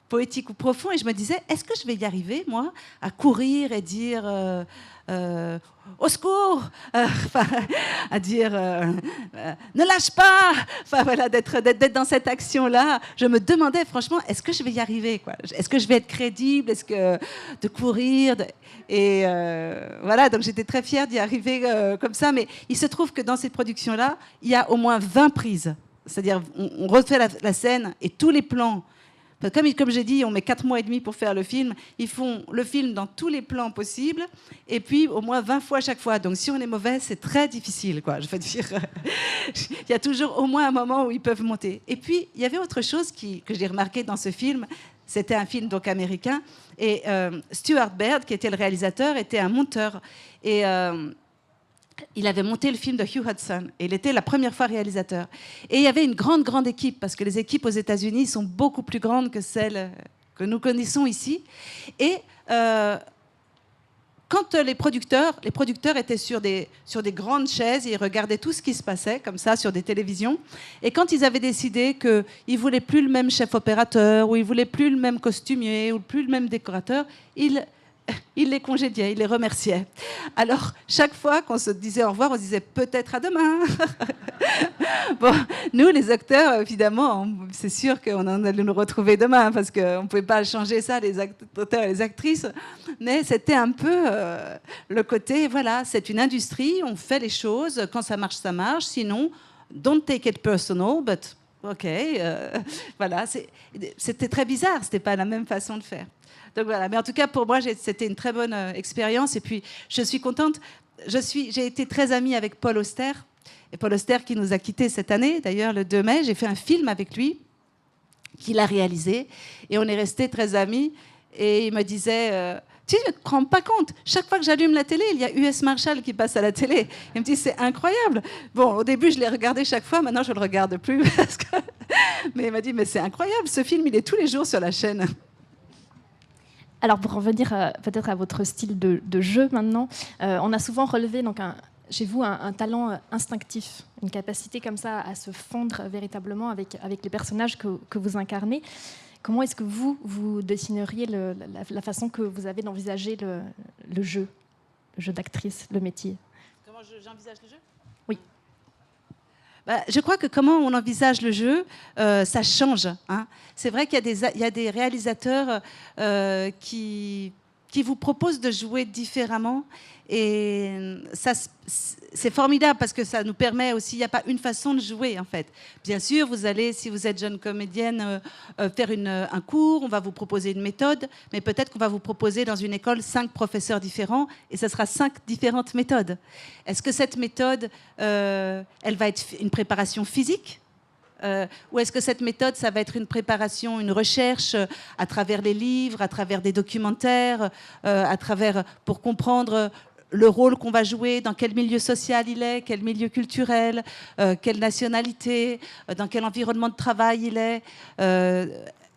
poétiques ou profonds. Et je me disais, est-ce que je vais y arriver, moi, à courir et dire... au secours, à dire ne lâche pas, voilà, d'être dans cette action-là. Je me demandais franchement, est-ce que je vais y arriver, quoi ? Est-ce que je vais être crédible ? Est-ce que de courir Et voilà, donc j'étais très fière d'y arriver comme ça. Mais il se trouve que dans cette production-là, il y a au moins 20 prises. C'est-à-dire, on refait la scène et tous les plans. Comme j'ai dit, on met 4 mois et demi pour faire le film. Ils font le film dans tous les plans possibles, et puis au moins 20 fois à chaque fois. Donc si on est mauvais, c'est très difficile, quoi. Je veux dire, il y a toujours au moins un moment où ils peuvent monter. Et puis, il y avait autre chose que j'ai remarqué dans ce film. C'était un film donc américain, et Stuart Baird, qui était le réalisateur, était un monteur. Et... il avait monté le film de Hugh Hudson et il était la première fois réalisateur. Et il y avait une grande équipe, parce que les équipes aux États-Unis sont beaucoup plus grandes que celles que nous connaissons ici. Et quand les producteurs étaient sur des grandes chaises, et ils regardaient tout ce qui se passait, comme ça, sur des télévisions. Et quand ils avaient décidé qu'ils ne voulaient plus le même chef opérateur, ou ils ne voulaient plus le même costumier, ou plus le même décorateur, ils les congédiaient, ils les remerciaient. Alors, chaque fois qu'on se disait au revoir, on se disait peut-être à demain. Bon, nous, les acteurs, évidemment, c'est sûr qu'on en allait nous retrouver demain, parce qu'on ne pouvait pas changer ça, les acteurs et les actrices. Mais c'était un peu le côté, voilà, c'est une industrie, on fait les choses, quand ça marche, sinon, don't take it personal, but OK. Voilà, c'était très bizarre, c'était pas la même façon de faire. Donc voilà, mais en tout cas pour moi c'était une très bonne expérience et puis je suis contente. J'ai été très amie avec Paul Auster, et Paul Auster qui nous a quittés cette année. D'ailleurs le 2 mai, j'ai fait un film avec lui qu'il a réalisé et on est restés très amis. Et il me disait tu ne te rends pas compte, chaque fois que j'allume la télé, il y a US Marshall qui passe à la télé. Il me dit c'est incroyable. Bon, au début je l'ai regardé chaque fois, maintenant je le regarde plus parce que... Mais il m'a dit mais c'est incroyable, ce film il est tous les jours sur la chaîne. Alors pour revenir peut-être à votre style de jeu maintenant, on a souvent relevé donc chez vous un talent instinctif, une capacité comme ça à se fondre véritablement avec les personnages que vous incarnez. Comment est-ce que vous dessineriez la façon que vous avez d'envisager le jeu d'actrice, le métier? Comment j'envisage le jeu? Oui. Je crois que comment on envisage le jeu, ça change. Hein. C'est vrai qu'il y a des réalisateurs qui vous proposent de jouer différemment. Et ça, c'est formidable parce que ça nous permet aussi, il n'y a pas une façon de jouer en fait. Bien sûr, vous allez, si vous êtes jeune comédienne, faire un cours, on va vous proposer une méthode, mais peut-être qu'on va vous proposer dans une école 5 professeurs différents et ce sera 5 différentes méthodes. Est-ce que cette méthode, elle va être une préparation physique ? Ou est-ce que cette méthode, ça va être une préparation, une recherche à travers les livres, à travers des documentaires, pour comprendre le rôle qu'on va jouer, dans quel milieu social il est, quel milieu culturel, quelle nationalité, dans quel environnement de travail il est.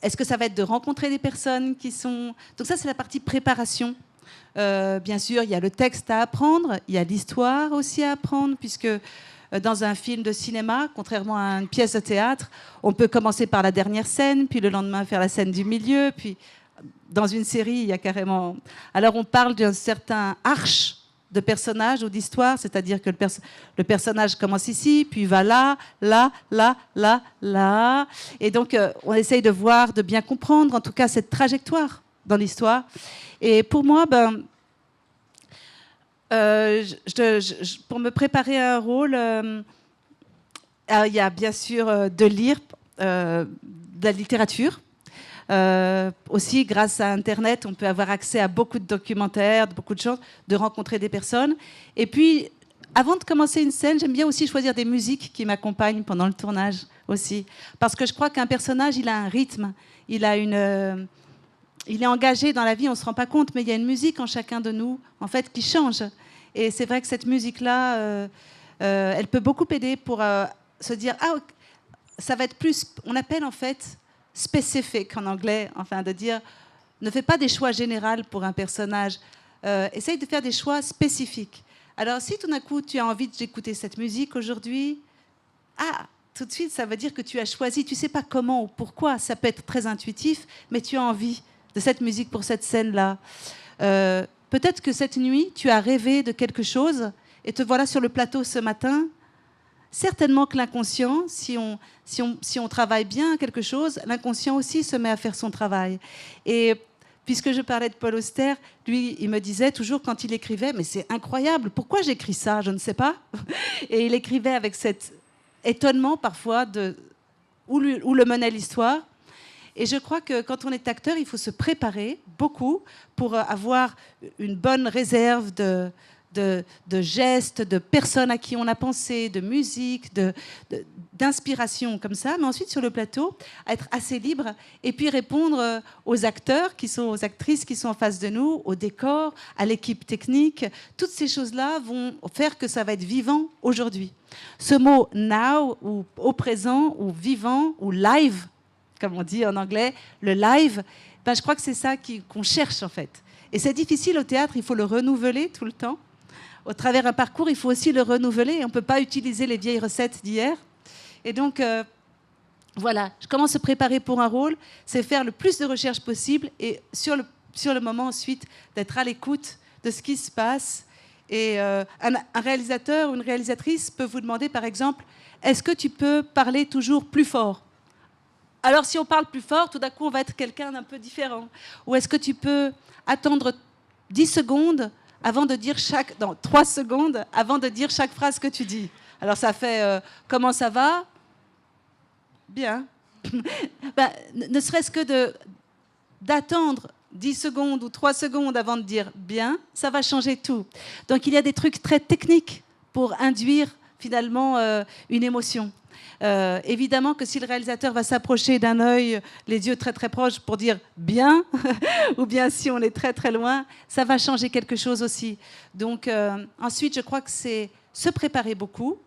Est-ce que ça va être de rencontrer des personnes qui sont... Donc ça, c'est la partie préparation. Bien sûr, il y a le texte à apprendre, il y a l'histoire aussi à apprendre, puisque dans un film de cinéma, contrairement à une pièce de théâtre, on peut commencer par la dernière scène, puis le lendemain faire la scène du milieu, puis dans une série, il y a carrément... Alors on parle d'un certain arche de personnage ou d'histoire, c'est-à-dire que le personnage commence ici, puis va là, là, là, là, là. Et donc, on essaye de voir, de bien comprendre, en tout cas, cette trajectoire dans l'histoire. Et pour moi, pour me préparer à un rôle, il y a bien sûr de lire de la littérature. Aussi, grâce à Internet, on peut avoir accès à beaucoup de documentaires, beaucoup de choses, de rencontrer des personnes. Et puis, avant de commencer une scène, j'aime bien aussi choisir des musiques qui m'accompagnent pendant le tournage aussi. Parce que je crois qu'un personnage, il a un rythme, il est engagé dans la vie, on ne se rend pas compte, mais il y a une musique en chacun de nous, en fait, qui change. Et c'est vrai que cette musique-là, elle peut beaucoup aider pour se dire, ah, ça va être plus, on appelle en fait... spécifique en anglais, enfin de dire, ne fais pas des choix généraux pour un personnage, essaye de faire des choix spécifiques. Alors si tout d'un coup tu as envie d'écouter cette musique aujourd'hui, tout de suite ça veut dire que tu as choisi, tu sais pas comment ou pourquoi, ça peut être très intuitif, mais tu as envie de cette musique pour cette scène-là. Peut-être que cette nuit tu as rêvé de quelque chose et te voilà sur le plateau ce matin. Certainement que l'inconscient, si on travaille bien quelque chose, l'inconscient aussi se met à faire son travail. Et puisque je parlais de Paul Auster, lui, il me disait toujours quand il écrivait, mais c'est incroyable, pourquoi j'écris ça? Je ne sais pas. Et il écrivait avec cet étonnement parfois de où le menait l'histoire. Et je crois que quand on est acteur, il faut se préparer beaucoup pour avoir une bonne réserve de gestes, de personnes à qui on a pensé, de musique, d'inspiration comme ça, mais ensuite sur le plateau, être assez libre et puis répondre aux acteurs, aux actrices qui sont en face de nous, au décor, à l'équipe technique. Toutes ces choses-là vont faire que ça va être vivant aujourd'hui. Ce mot now, ou au présent, ou vivant, ou live, comme on dit en anglais, le live, je crois que c'est ça qu'on cherche en fait. Et c'est difficile au théâtre, il faut le renouveler tout le temps. Au travers d'un parcours, il faut aussi le renouveler. On ne peut pas utiliser les vieilles recettes d'hier. Et donc, voilà, je commence à se préparer pour un rôle, c'est faire le plus de recherches possible et sur le moment ensuite d'être à l'écoute de ce qui se passe. Et un réalisateur ou une réalisatrice peut vous demander, par exemple, est-ce que tu peux parler toujours plus fort ? Alors, si on parle plus fort, tout d'un coup, on va être quelqu'un d'un peu différent. Ou est-ce que tu peux attendre 10 secondes avant de dire 3 secondes avant de dire chaque phrase que tu dis ? Alors, ça fait comment ça va ? Bien. Ne serait-ce que d'attendre 10 secondes ou 3 secondes avant de dire bien, ça va changer tout. Donc, il y a des trucs très techniques pour induire finalement une émotion. Évidemment que si le réalisateur va s'approcher d'un œil, les yeux très très proches pour dire bien, ou bien si on est très très loin, ça va changer quelque chose aussi. Donc ensuite, je crois que c'est se préparer beaucoup,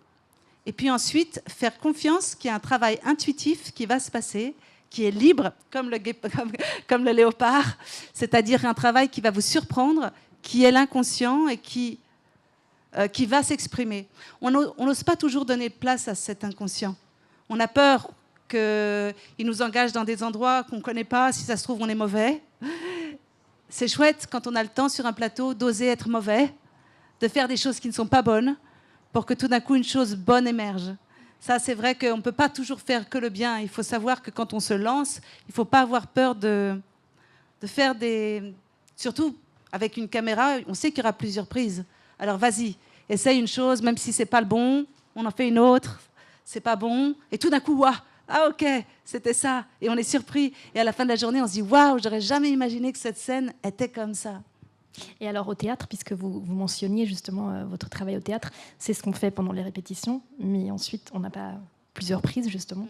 et puis ensuite faire confiance qu'il y a un travail intuitif qui va se passer, qui est libre, comme le léopard, c'est-à-dire un travail qui va vous surprendre, qui est l'inconscient et qui va s'exprimer. On n'ose pas toujours donner place à cet inconscient. On a peur qu'il nous engage dans des endroits qu'on ne connaît pas. Si ça se trouve, on est mauvais. C'est chouette, quand on a le temps sur un plateau, d'oser être mauvais, de faire des choses qui ne sont pas bonnes, pour que tout d'un coup, une chose bonne émerge. Ça, c'est vrai qu'on ne peut pas toujours faire que le bien. Il faut savoir que quand on se lance, il ne faut pas avoir peur de faire des... Surtout avec une caméra, on sait qu'il y aura plusieurs prises. Alors vas-y, essaye une chose, même si ce n'est pas le bon, on en fait une autre, c'est pas bon, et tout d'un coup, waouh, ah ok, c'était ça, et on est surpris, et à la fin de la journée, on se dit, waouh, j'aurais jamais imaginé que cette scène était comme ça. Et alors au théâtre, puisque vous mentionniez justement votre travail au théâtre, c'est ce qu'on fait pendant les répétitions, mais ensuite on n'a pas plusieurs prises justement.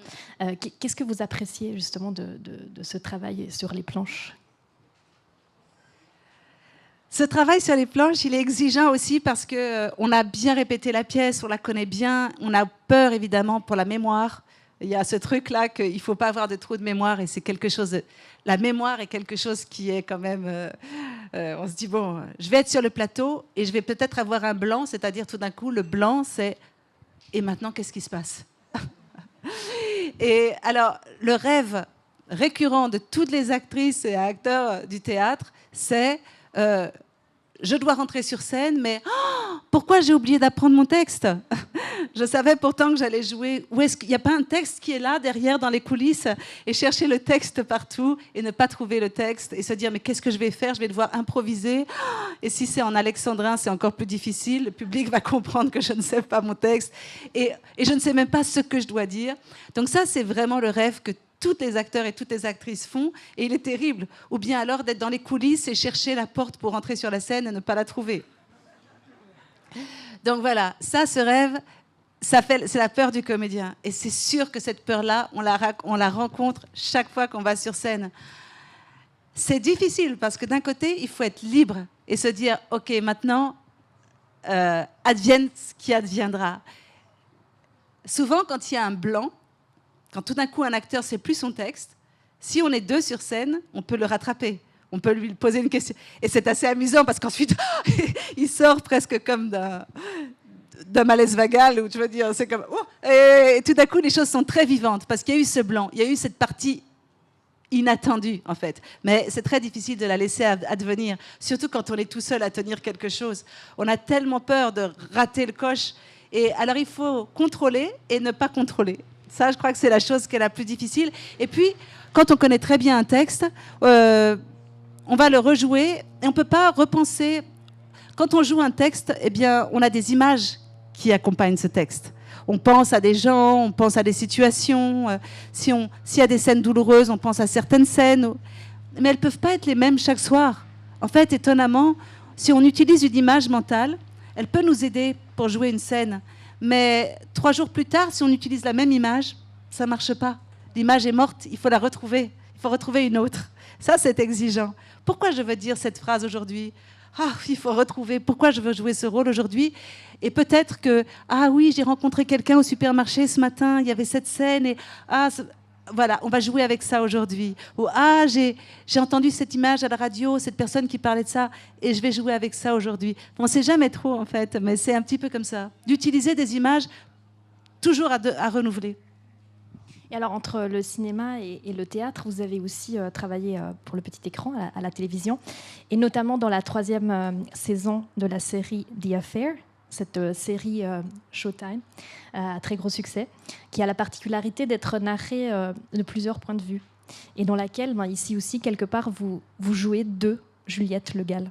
Qu'est-ce que vous appréciez justement de ce travail sur les planches ? Ce travail sur les planches, il est exigeant aussi parce qu'on a bien répété la pièce, on la connaît bien, on a peur évidemment pour la mémoire. Il y a ce truc-là qu'il ne faut pas avoir de trou de mémoire et c'est quelque chose... La mémoire est quelque chose qui est quand même... on se dit, bon, je vais être sur le plateau et je vais peut-être avoir un blanc, c'est-à-dire tout d'un coup, le blanc, c'est... Et maintenant, qu'est-ce qui se passe ? Et alors, le rêve récurrent de toutes les actrices et acteurs du théâtre, c'est... je dois rentrer sur scène, mais pourquoi j'ai oublié d'apprendre mon texte ? Je savais pourtant que j'allais jouer. Où est-ce qu'il n'y a pas un texte qui est là, derrière, dans les coulisses, et chercher le texte partout, et ne pas trouver le texte, et se dire, mais qu'est-ce que je vais faire ? Je vais devoir improviser. Et si c'est en alexandrin, c'est encore plus difficile. Le public va comprendre que je ne sais pas mon texte, et je ne sais même pas ce que je dois dire. Donc ça, c'est vraiment le rêve que tous les acteurs et toutes les actrices font, et il est terrible. Ou bien alors d'être dans les coulisses et chercher la porte pour entrer sur la scène et ne pas la trouver. Donc voilà, ça, ce rêve, c'est la peur du comédien. Et c'est sûr que cette peur-là, on la rencontre chaque fois qu'on va sur scène. C'est difficile parce que d'un côté, il faut être libre et se dire, OK, maintenant, advienne ce qui adviendra. Souvent, quand il y a un blanc, quand tout d'un coup, un acteur ne sait plus son texte, si on est deux sur scène, on peut le rattraper. On peut lui poser une question. Et c'est assez amusant parce qu'ensuite, il sort presque comme d'un malaise vagal, où tu veux dire, c'est comme... Oh, et tout d'un coup, les choses sont très vivantes parce qu'il y a eu ce blanc, il y a eu cette partie inattendue, en fait. Mais c'est très difficile de la laisser advenir, surtout quand on est tout seul à tenir quelque chose. On a tellement peur de rater le coche. Et alors, il faut contrôler et ne pas contrôler. Ça, je crois que c'est la chose qui est la plus difficile. Et puis, quand on connaît très bien un texte, on va le rejouer et on ne peut pas repenser. Quand on joue un texte, eh bien, on a des images qui accompagnent ce texte. On pense à des gens, on pense à des situations. S'il y a des scènes douloureuses, on pense à certaines scènes. Mais elles ne peuvent pas être les mêmes chaque soir. En fait, étonnamment, si on utilise une image mentale, elle peut nous aider pour jouer une scène. Mais 3 jours plus tard, si on utilise la même image, ça ne marche pas. L'image est morte, il faut la retrouver. Il faut retrouver une autre. Ça, c'est exigeant. Pourquoi je veux dire cette phrase aujourd'hui ? Il faut retrouver. Pourquoi je veux jouer ce rôle aujourd'hui ? Et peut-être que, oui, j'ai rencontré quelqu'un au supermarché ce matin, il y avait cette scène, et voilà, on va jouer avec ça aujourd'hui. Ou ah, j'ai entendu cette image à la radio, cette personne qui parlait de ça, et je vais jouer avec ça aujourd'hui. On ne sait jamais trop, en fait, mais c'est un petit peu comme ça. D'utiliser des images toujours à renouveler. Et alors, entre le cinéma et le théâtre, vous avez aussi travaillé pour le petit écran, à la télévision, et notamment dans la 3e saison de la série The Affair, cette série Showtime, à très gros succès, qui a la particularité d'être narrée de plusieurs points de vue, et dans laquelle, ici aussi, quelque part, vous jouez de Juliette Le Gall.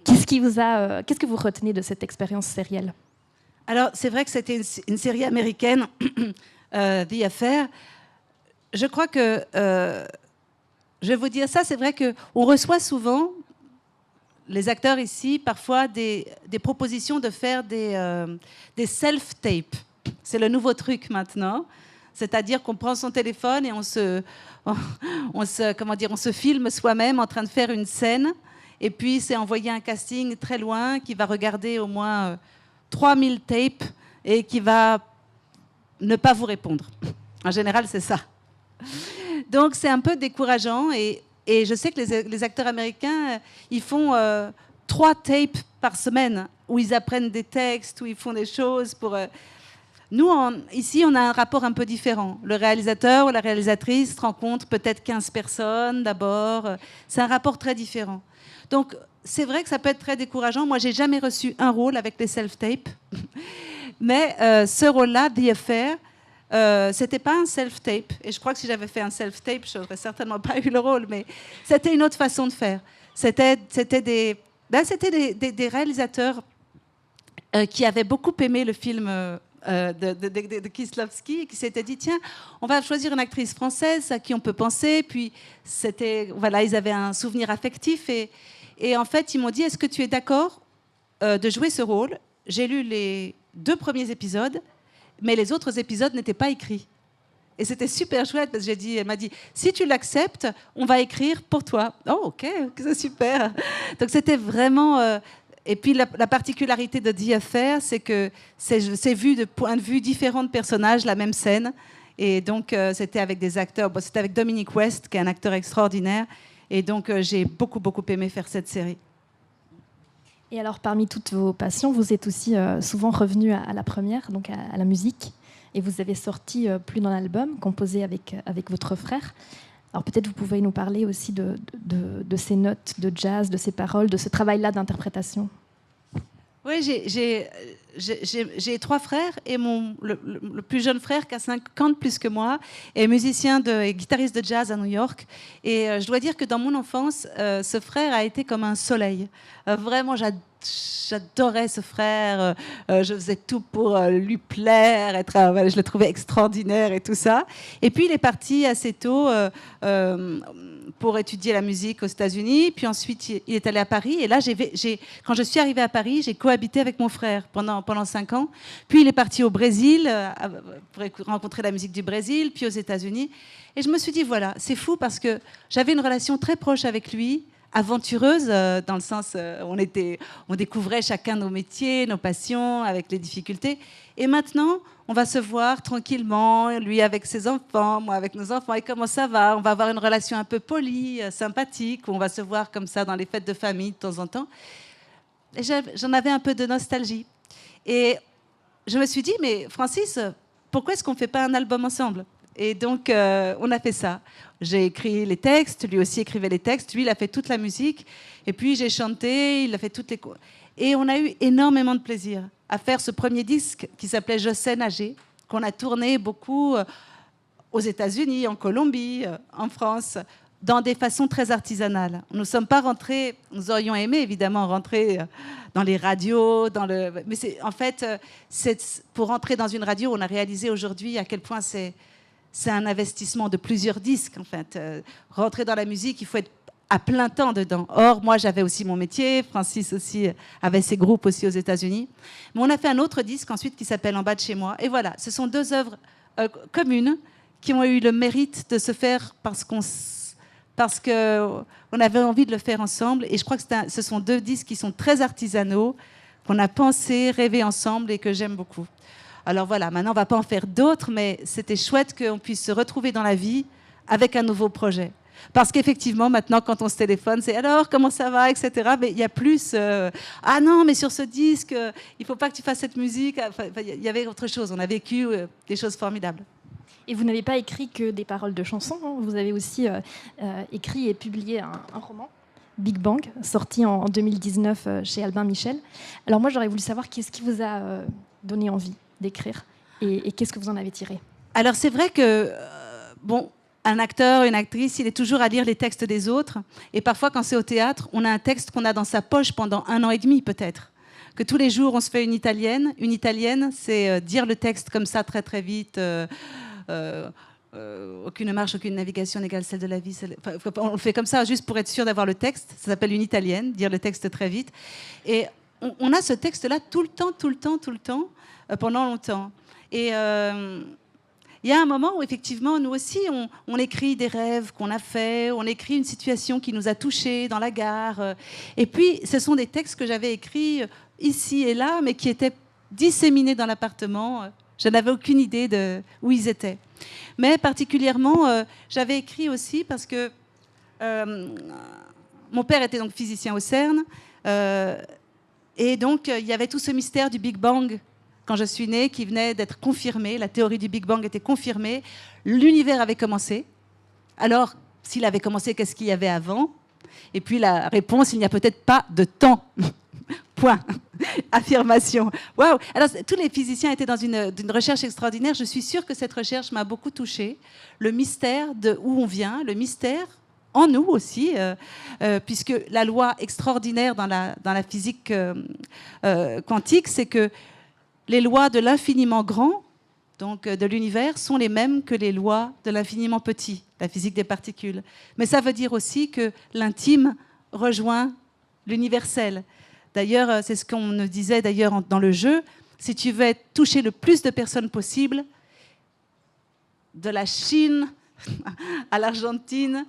Qu'est-ce que vous retenez de cette expérience sérielle ? Alors, c'est vrai que c'était une série américaine, The Affair. Je crois que, je vais vous dire ça, c'est vrai qu'on reçoit souvent, les acteurs ici, parfois des propositions de faire des self-tapes. C'est le nouveau truc maintenant. C'est-à-dire qu'on prend son téléphone et on se filme soi-même en train de faire une scène. Et puis, c'est envoyé un casting très loin qui va regarder au moins 3000 tapes et qui va ne pas vous répondre. En général, c'est ça. Donc, c'est un peu décourageant. Et je sais que les acteurs américains, ils font 3 tapes par semaine où ils apprennent des textes, où ils font des choses pour... Nous, ici, on a un rapport un peu différent. Le réalisateur ou la réalisatrice rencontre peut-être 15 personnes d'abord. C'est un rapport très différent. Donc, c'est vrai que ça peut être très décourageant. Moi, j'ai jamais reçu un rôle avec les self-tapes. Mais ce rôle-là, The Affair, c'était pas un self-tape. Et je crois que si j'avais fait un self-tape, je n'aurais certainement pas eu le rôle. Mais c'était une autre façon de faire. C'était des réalisateurs qui avaient beaucoup aimé le film de Kieslowski, et qui s'étaient dit, tiens, on va choisir une actrice française à qui on peut penser. Puis, voilà, ils avaient un souvenir affectif. Et en fait, ils m'ont dit, est-ce que tu es d'accord de jouer ce rôle ? J'ai lu les 2 premiers épisodes, mais les autres épisodes n'étaient pas écrits. Et c'était super chouette, parce que elle m'a dit, si tu l'acceptes, on va écrire pour toi. Oh, ok, c'est super. Donc c'était vraiment... Et puis la particularité de The Affair, c'est que c'est vu de points de vue différents de personnages, la même scène. Et donc c'était avec des acteurs... Bon, c'était avec Dominic West, qui est un acteur extraordinaire. Et donc j'ai beaucoup, beaucoup aimé faire cette série. Et alors, parmi toutes vos passions, vous êtes aussi souvent revenu à la première, donc à la musique. Et vous avez sorti plus d'un album composé avec votre frère. Alors peut-être vous pouvez nous parler aussi de ces notes de jazz, de ces paroles, de ce travail-là d'interprétation. Oui, j'ai 3 frères et le plus jeune frère qui a 50 plus que moi est musicien et guitariste de jazz à New York. Et je dois dire que dans mon enfance, ce frère a été comme un soleil. Vraiment, j'adorais ce frère. Je faisais tout pour lui plaire. Je le trouvais extraordinaire et tout ça. Et puis, il est parti assez tôt pour étudier la musique aux États-Unis. Puis ensuite, il est allé à Paris. Et là, quand je suis arrivée à Paris, j'ai cohabité avec mon frère pendant 5 ans. Puis, il est parti au Brésil pour rencontrer la musique du Brésil, puis aux États-Unis. Et je me suis dit, voilà, c'est fou parce que j'avais une relation très proche avec lui, aventureuse, dans le sens on découvrait chacun nos métiers, nos passions, avec les difficultés. Et maintenant, on va se voir tranquillement, lui avec ses enfants, moi avec nos enfants. Et comment ça va ? On va avoir une relation un peu polie, sympathique, où on va se voir comme ça dans les fêtes de famille de temps en temps. Et j'en avais un peu de nostalgie. Et je me suis dit, mais Francis, pourquoi est-ce qu'on ne fait pas un album ensemble ? Et donc, on a fait ça. J'ai écrit les textes, lui aussi écrivait les textes. Lui, il a fait toute la musique. Et puis, j'ai chanté, il a fait toutes les... Et on a eu énormément de plaisir à faire ce premier disque qui s'appelait « Je sais nager », qu'on a tourné beaucoup aux États-Unis, en Colombie, en France, dans des façons très artisanales. Nous ne sommes pas rentrés... Nous aurions aimé, évidemment, rentrer dans les radios, mais en fait, pour rentrer dans une radio, on a réalisé aujourd'hui à quel point c'est un investissement de plusieurs disques, en fait. Rentrer dans la musique, il faut être à plein temps dedans. Or, moi, j'avais aussi mon métier. Francis aussi avait ses groupes aussi aux États-Unis. Mais on a fait un autre disque ensuite qui s'appelle « En bas de chez moi ». Et voilà, ce sont 2 œuvres communes qui ont eu le mérite de se faire parce qu'on avait envie de le faire ensemble. Et je crois que ce sont 2 disques qui sont très artisanaux, qu'on a pensé, rêvé ensemble et que j'aime beaucoup. Alors voilà, maintenant on ne va pas en faire d'autres, mais c'était chouette qu'on puisse se retrouver dans la vie avec un nouveau projet. Parce qu'effectivement, maintenant, quand on se téléphone, c'est alors, comment ça va, etc. Mais il y a plus, ah non, mais sur ce disque, il ne faut pas que tu fasses cette musique. Enfin, il y avait autre chose. On a vécu des choses formidables. Et vous n'avez pas écrit que des paroles de chansons, hein. Vous avez aussi écrit et publié un roman, Big Bang, sorti en 2019 chez Albin Michel. Alors moi, j'aurais voulu savoir qu'est-ce qui vous a donné envie d'écrire et qu'est-ce que vous en avez tiré? Alors c'est vrai que, bon, un acteur, une actrice, il est toujours à lire les textes des autres. Et parfois, quand c'est au théâtre, on a un texte qu'on a dans sa poche pendant 1 an et demi, peut-être. Que tous les jours, on se fait une italienne. Une italienne, c'est dire le texte comme ça, très très vite. Aucune marche, aucune navigation n'égale celle de la vie. Enfin, on le fait comme ça, juste pour être sûr d'avoir le texte. Ça s'appelle une italienne, dire le texte très vite. Et on a ce texte-là tout le temps, pendant longtemps. Et... il y a un moment où, effectivement, nous aussi, on écrit des rêves qu'on a faits, on écrit une situation qui nous a touchés dans la gare. Et puis, ce sont des textes que j'avais écrits ici et là, mais qui étaient disséminés dans l'appartement. Je n'avais aucune idée de où ils étaient. Mais particulièrement, j'avais écrit aussi parce que mon père était donc physicien au CERN. Et donc, il y avait tout ce mystère du Big Bang quand je suis née, qui venait d'être confirmée. La théorie du Big Bang était confirmée. L'univers avait commencé. Alors, s'il avait commencé, qu'est-ce qu'il y avait avant? Et puis la réponse, il n'y a peut-être pas de temps. Point. Affirmation. Waouh. Alors, tous les physiciens étaient dans une recherche extraordinaire. Je suis sûre que cette recherche m'a beaucoup touchée. Le mystère de où on vient, le mystère en nous aussi, puisque la loi extraordinaire dans la physique quantique, c'est que les lois de l'infiniment grand, donc de l'univers, sont les mêmes que les lois de l'infiniment petit, la physique des particules. Mais ça veut dire aussi que l'intime rejoint l'universel. D'ailleurs, c'est ce qu'on nous disait d'ailleurs dans le jeu, si tu veux toucher le plus de personnes possible, de la Chine à l'Argentine,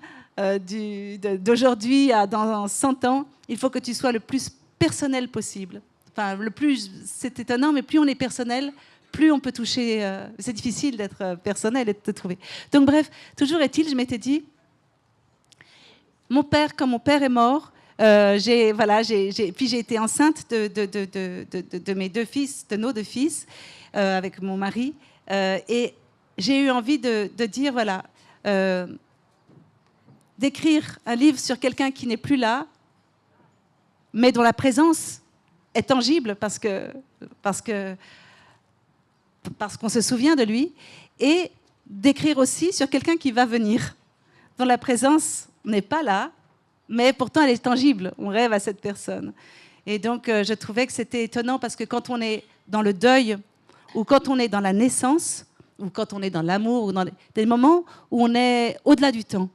d'aujourd'hui à dans 100 ans, il faut que tu sois le plus personnel possible. Enfin, c'est étonnant, mais plus on est personnel, plus on peut toucher. C'est difficile d'être personnel et de te trouver. Donc bref, toujours est-il, je m'étais dit, quand mon père est mort, puis j'ai été enceinte de mes 2 fils, de nos 2 fils, avec mon mari, et j'ai eu envie de dire, voilà, d'écrire un livre sur quelqu'un qui n'est plus là, mais dont la présence est tangible parce qu'on se souvient de lui, et d'écrire aussi sur quelqu'un qui va venir, dont la présence n'est pas là, mais pourtant elle est tangible. On rêve à cette personne. Et donc je trouvais que c'était étonnant parce que quand on est dans le deuil, ou quand on est dans la naissance, ou quand on est dans l'amour, ou dans des moments où on est au-delà du temps.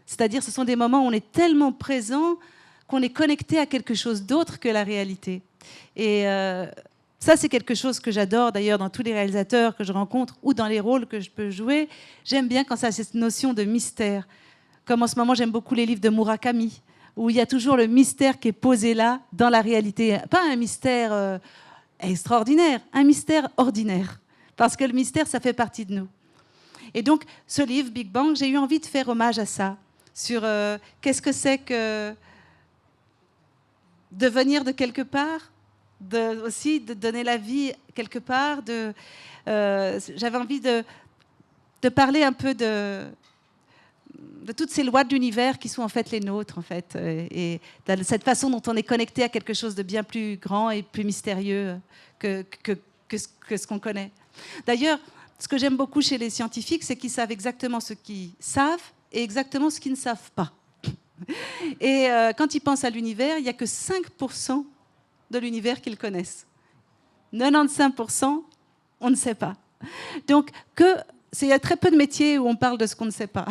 C'est-à-dire ce sont des moments où on est tellement présent qu'on est connecté à quelque chose d'autre que la réalité. Et ça, c'est quelque chose que j'adore d'ailleurs dans tous les réalisateurs que je rencontre ou dans les rôles que je peux jouer. J'aime bien quand ça a cette notion de mystère. Comme en ce moment, j'aime beaucoup les livres de Murakami, où il y a toujours le mystère qui est posé là, dans la réalité. Pas un mystère extraordinaire, un mystère ordinaire. Parce que le mystère, ça fait partie de nous. Et donc, ce livre, Big Bang, j'ai eu envie de faire hommage à ça, sur qu'est-ce que c'est que de venir de quelque part, aussi de donner la vie quelque part. J'avais envie de parler un peu de toutes ces lois de l'univers qui sont en fait les nôtres, en fait, et de cette façon dont on est connecté à quelque chose de bien plus grand et plus mystérieux que ce qu'on connaît. D'ailleurs, ce que j'aime beaucoup chez les scientifiques, c'est qu'ils savent exactement ce qu'ils savent et exactement ce qu'ils ne savent pas. Et quand ils pensent à l'univers, il n'y a que 5% de l'univers qu'ils connaissent. 95%, on ne sait pas. Donc, il y a très peu de métiers où on parle de ce qu'on ne sait pas.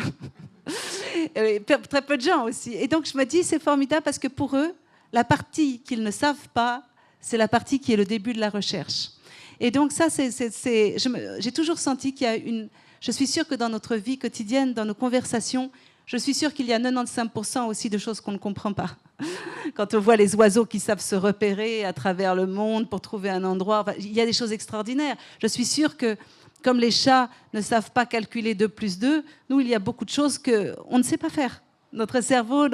Très peu de gens aussi. Et donc, je me dis, c'est formidable parce que pour eux, la partie qu'ils ne savent pas, c'est la partie qui est le début de la recherche. Et donc, ça, j'ai toujours senti qu'il y a une... Je suis sûre que dans notre vie quotidienne, dans nos conversations, je suis sûre qu'il y a 95% aussi de choses qu'on ne comprend pas. Quand on voit les oiseaux qui savent se repérer à travers le monde pour trouver un endroit, enfin, il y a des choses extraordinaires. Je suis sûre que, comme les chats ne savent pas calculer 2 plus 2, nous, il y a beaucoup de choses qu'on ne sait pas faire. Notre cerveau,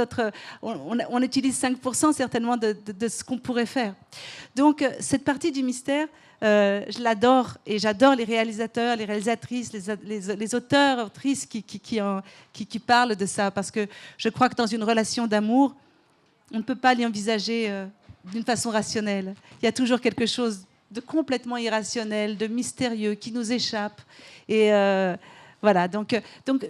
on utilise 5% certainement de ce qu'on pourrait faire. Donc, cette partie du mystère, je l'adore, et j'adore les réalisateurs, les réalisatrices, les auteurs, autrices qui parlent de ça, parce que je crois que dans une relation d'amour, on ne peut pas l'y envisager d'une façon rationnelle. Il y a toujours quelque chose de complètement irrationnel, de mystérieux, qui nous échappe. Et voilà, donc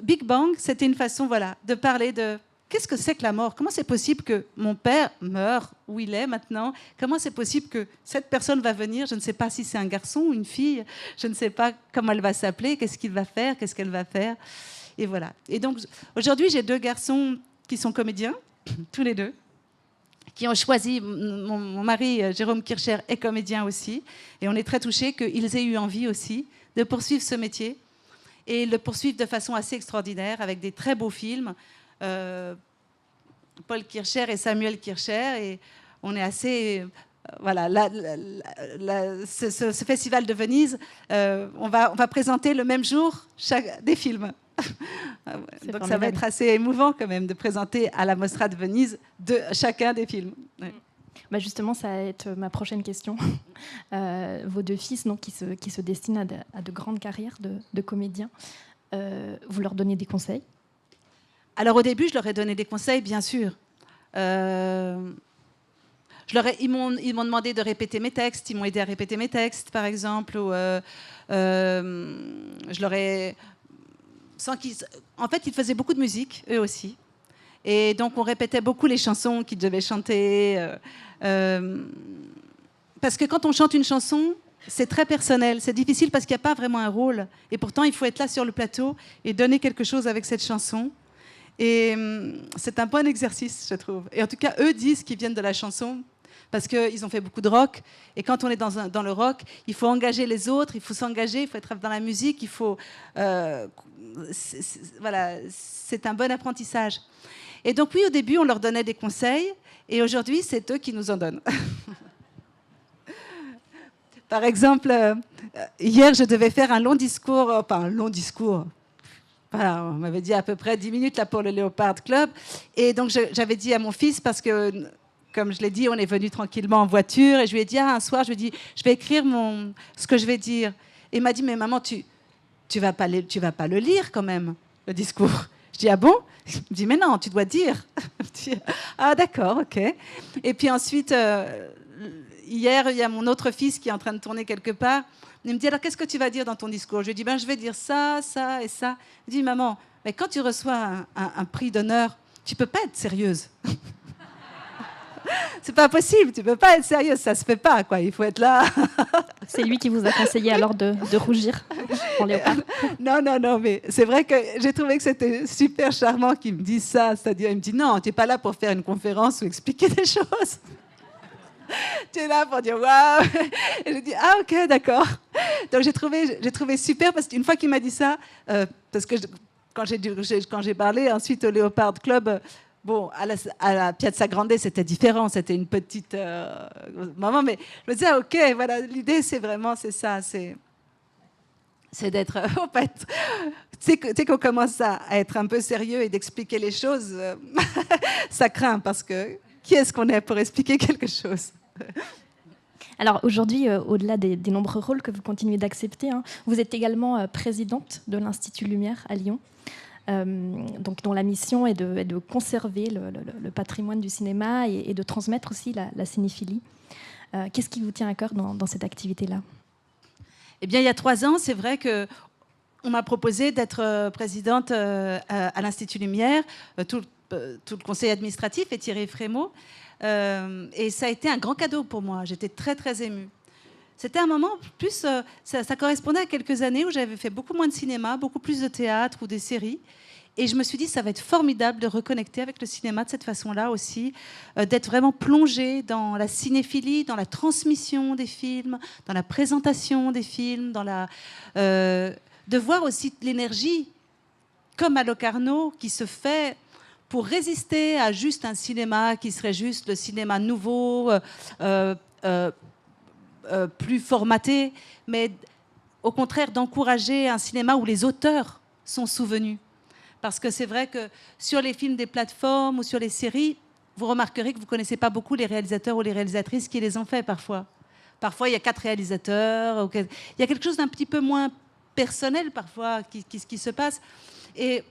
Big Bang, c'était une façon de parler de qu'est-ce que c'est que la mort. Comment c'est possible que mon père meure où il est maintenant? Comment c'est possible que cette personne va venir? Je ne sais pas si c'est un garçon ou une fille. Je ne sais pas comment elle va s'appeler, qu'est-ce qu'il va faire, qu'est-ce qu'elle va faire. Et voilà. Et donc, aujourd'hui, j'ai 2 garçons qui sont comédiens, tous les 2, qui ont choisi, mon mari Jérôme Kircher est comédien aussi, et on est très touchés qu'ils aient eu envie aussi de poursuivre ce métier, et le poursuivre de façon assez extraordinaire, avec des très beaux films, Paul Kircher et Samuel Kircher, et on est assez... voilà, ce festival de Venise, on va présenter le même jour des films. Donc ça va être assez émouvant quand même de présenter à la Mostra de Venise chacun des films. Ouais. Bah justement, ça va être ma prochaine question. Vos 2 fils donc, qui se destinent à de grandes carrières de comédiens, vous leur donnez des conseils? Alors au début, je leur ai donné des conseils, bien sûr. Ils m'ont demandé de répéter mes textes, ils m'ont aidé à répéter mes textes, par exemple. Ou, je leur ai... En fait, ils faisaient beaucoup de musique, eux aussi. Et donc, on répétait beaucoup les chansons qu'ils devaient chanter. Parce que quand on chante une chanson, c'est très personnel. C'est difficile parce qu'il n'y a pas vraiment un rôle. Et pourtant, il faut être là sur le plateau et donner quelque chose avec cette chanson. Et c'est un bon exercice, je trouve. Et en tout cas, eux disent qu'ils viennent de la chanson parce qu'ils ont fait beaucoup de rock. Et quand on est dans le rock, il faut engager les autres, il faut s'engager, il faut être dans la musique, il faut... voilà, c'est un bon apprentissage. Et donc oui, au début, on leur donnait des conseils, et aujourd'hui, c'est eux qui nous en donnent. Par exemple, hier, je devais faire un long discours, enfin un long discours. Voilà, on m'avait dit à peu près 10 minutes là, pour le Léopard Club. Et donc, j'avais dit à mon fils, parce que, comme je l'ai dit, on est venu tranquillement en voiture, et je lui ai dit, un soir, je lui ai dit, je vais écrire ce que je vais dire. Et il m'a dit, mais maman, tu vas pas le lire quand même, le discours. Je dis, ah bon? Il me dit, mais non, tu dois dire. Je dis, ah d'accord, ok. Et puis ensuite, hier, il y a mon autre fils qui est en train de tourner quelque part. Il me dit, alors qu'est-ce que tu vas dire dans ton discours? Je lui dis, je vais dire ça, ça et ça. Il dit, maman, mais quand tu reçois un prix d'honneur, tu peux pas être sérieuse. C'est pas possible, tu peux pas être sérieuse, ça se fait pas, quoi. Il faut être là. C'est lui qui vous a conseillé alors de rougir pour Léopard? Non, mais c'est vrai que j'ai trouvé que c'était super charmant qu'il me dise ça. C'est-à-dire, il me dit, non, tu n'es pas là pour faire une conférence ou expliquer des choses. Tu es là pour dire, waouh. Et je dis, ah ok, d'accord. Donc j'ai trouvé super, parce qu'une fois qu'il m'a dit ça, parce que quand j'ai parlé ensuite au Léopard Club, bon, à la Piazza Grande, c'était différent, c'était une petite moment, mais je me disais, ok, voilà, l'idée, c'est vraiment, c'est ça, c'est d'être, en fait, tu sais qu'on commence à être un peu sérieux et d'expliquer les choses, ça craint, parce que qui est-ce qu'on est pour expliquer quelque chose? Alors aujourd'hui, au-delà des nombreux rôles que vous continuez d'accepter, vous êtes également présidente de l'Institut Lumière à Lyon. Donc, dont la mission est de conserver le patrimoine du cinéma et de transmettre aussi la cinéphilie. Qu'est-ce qui vous tient à cœur dans cette activité-là? Eh bien, il y a 3 ans, c'est vrai qu'on m'a proposé d'être présidente à l'Institut Lumière, tout le conseil administratif et Thierry Frémaux. Et ça a été un grand cadeau pour moi. J'étais très, très émue. C'était un moment plus... ça correspondait à quelques années où j'avais fait beaucoup moins de cinéma, beaucoup plus de théâtre ou des séries. Et je me suis dit, ça va être formidable de reconnecter avec le cinéma de cette façon-là aussi, d'être vraiment plongée dans la cinéphilie, dans la transmission des films, dans la présentation des films, de voir aussi l'énergie, comme à Locarno, qui se fait pour résister à juste un cinéma qui serait juste le cinéma nouveau, plus formaté, mais au contraire d'encourager un cinéma où les auteurs sont souvenus. Parce que c'est vrai que sur les films des plateformes ou sur les séries, vous remarquerez que vous ne connaissez pas beaucoup les réalisateurs ou les réalisatrices qui les ont faits parfois. Parfois, il y a 4 réalisateurs. Il y a quelque chose d'un petit peu moins personnel parfois qui se passe. Et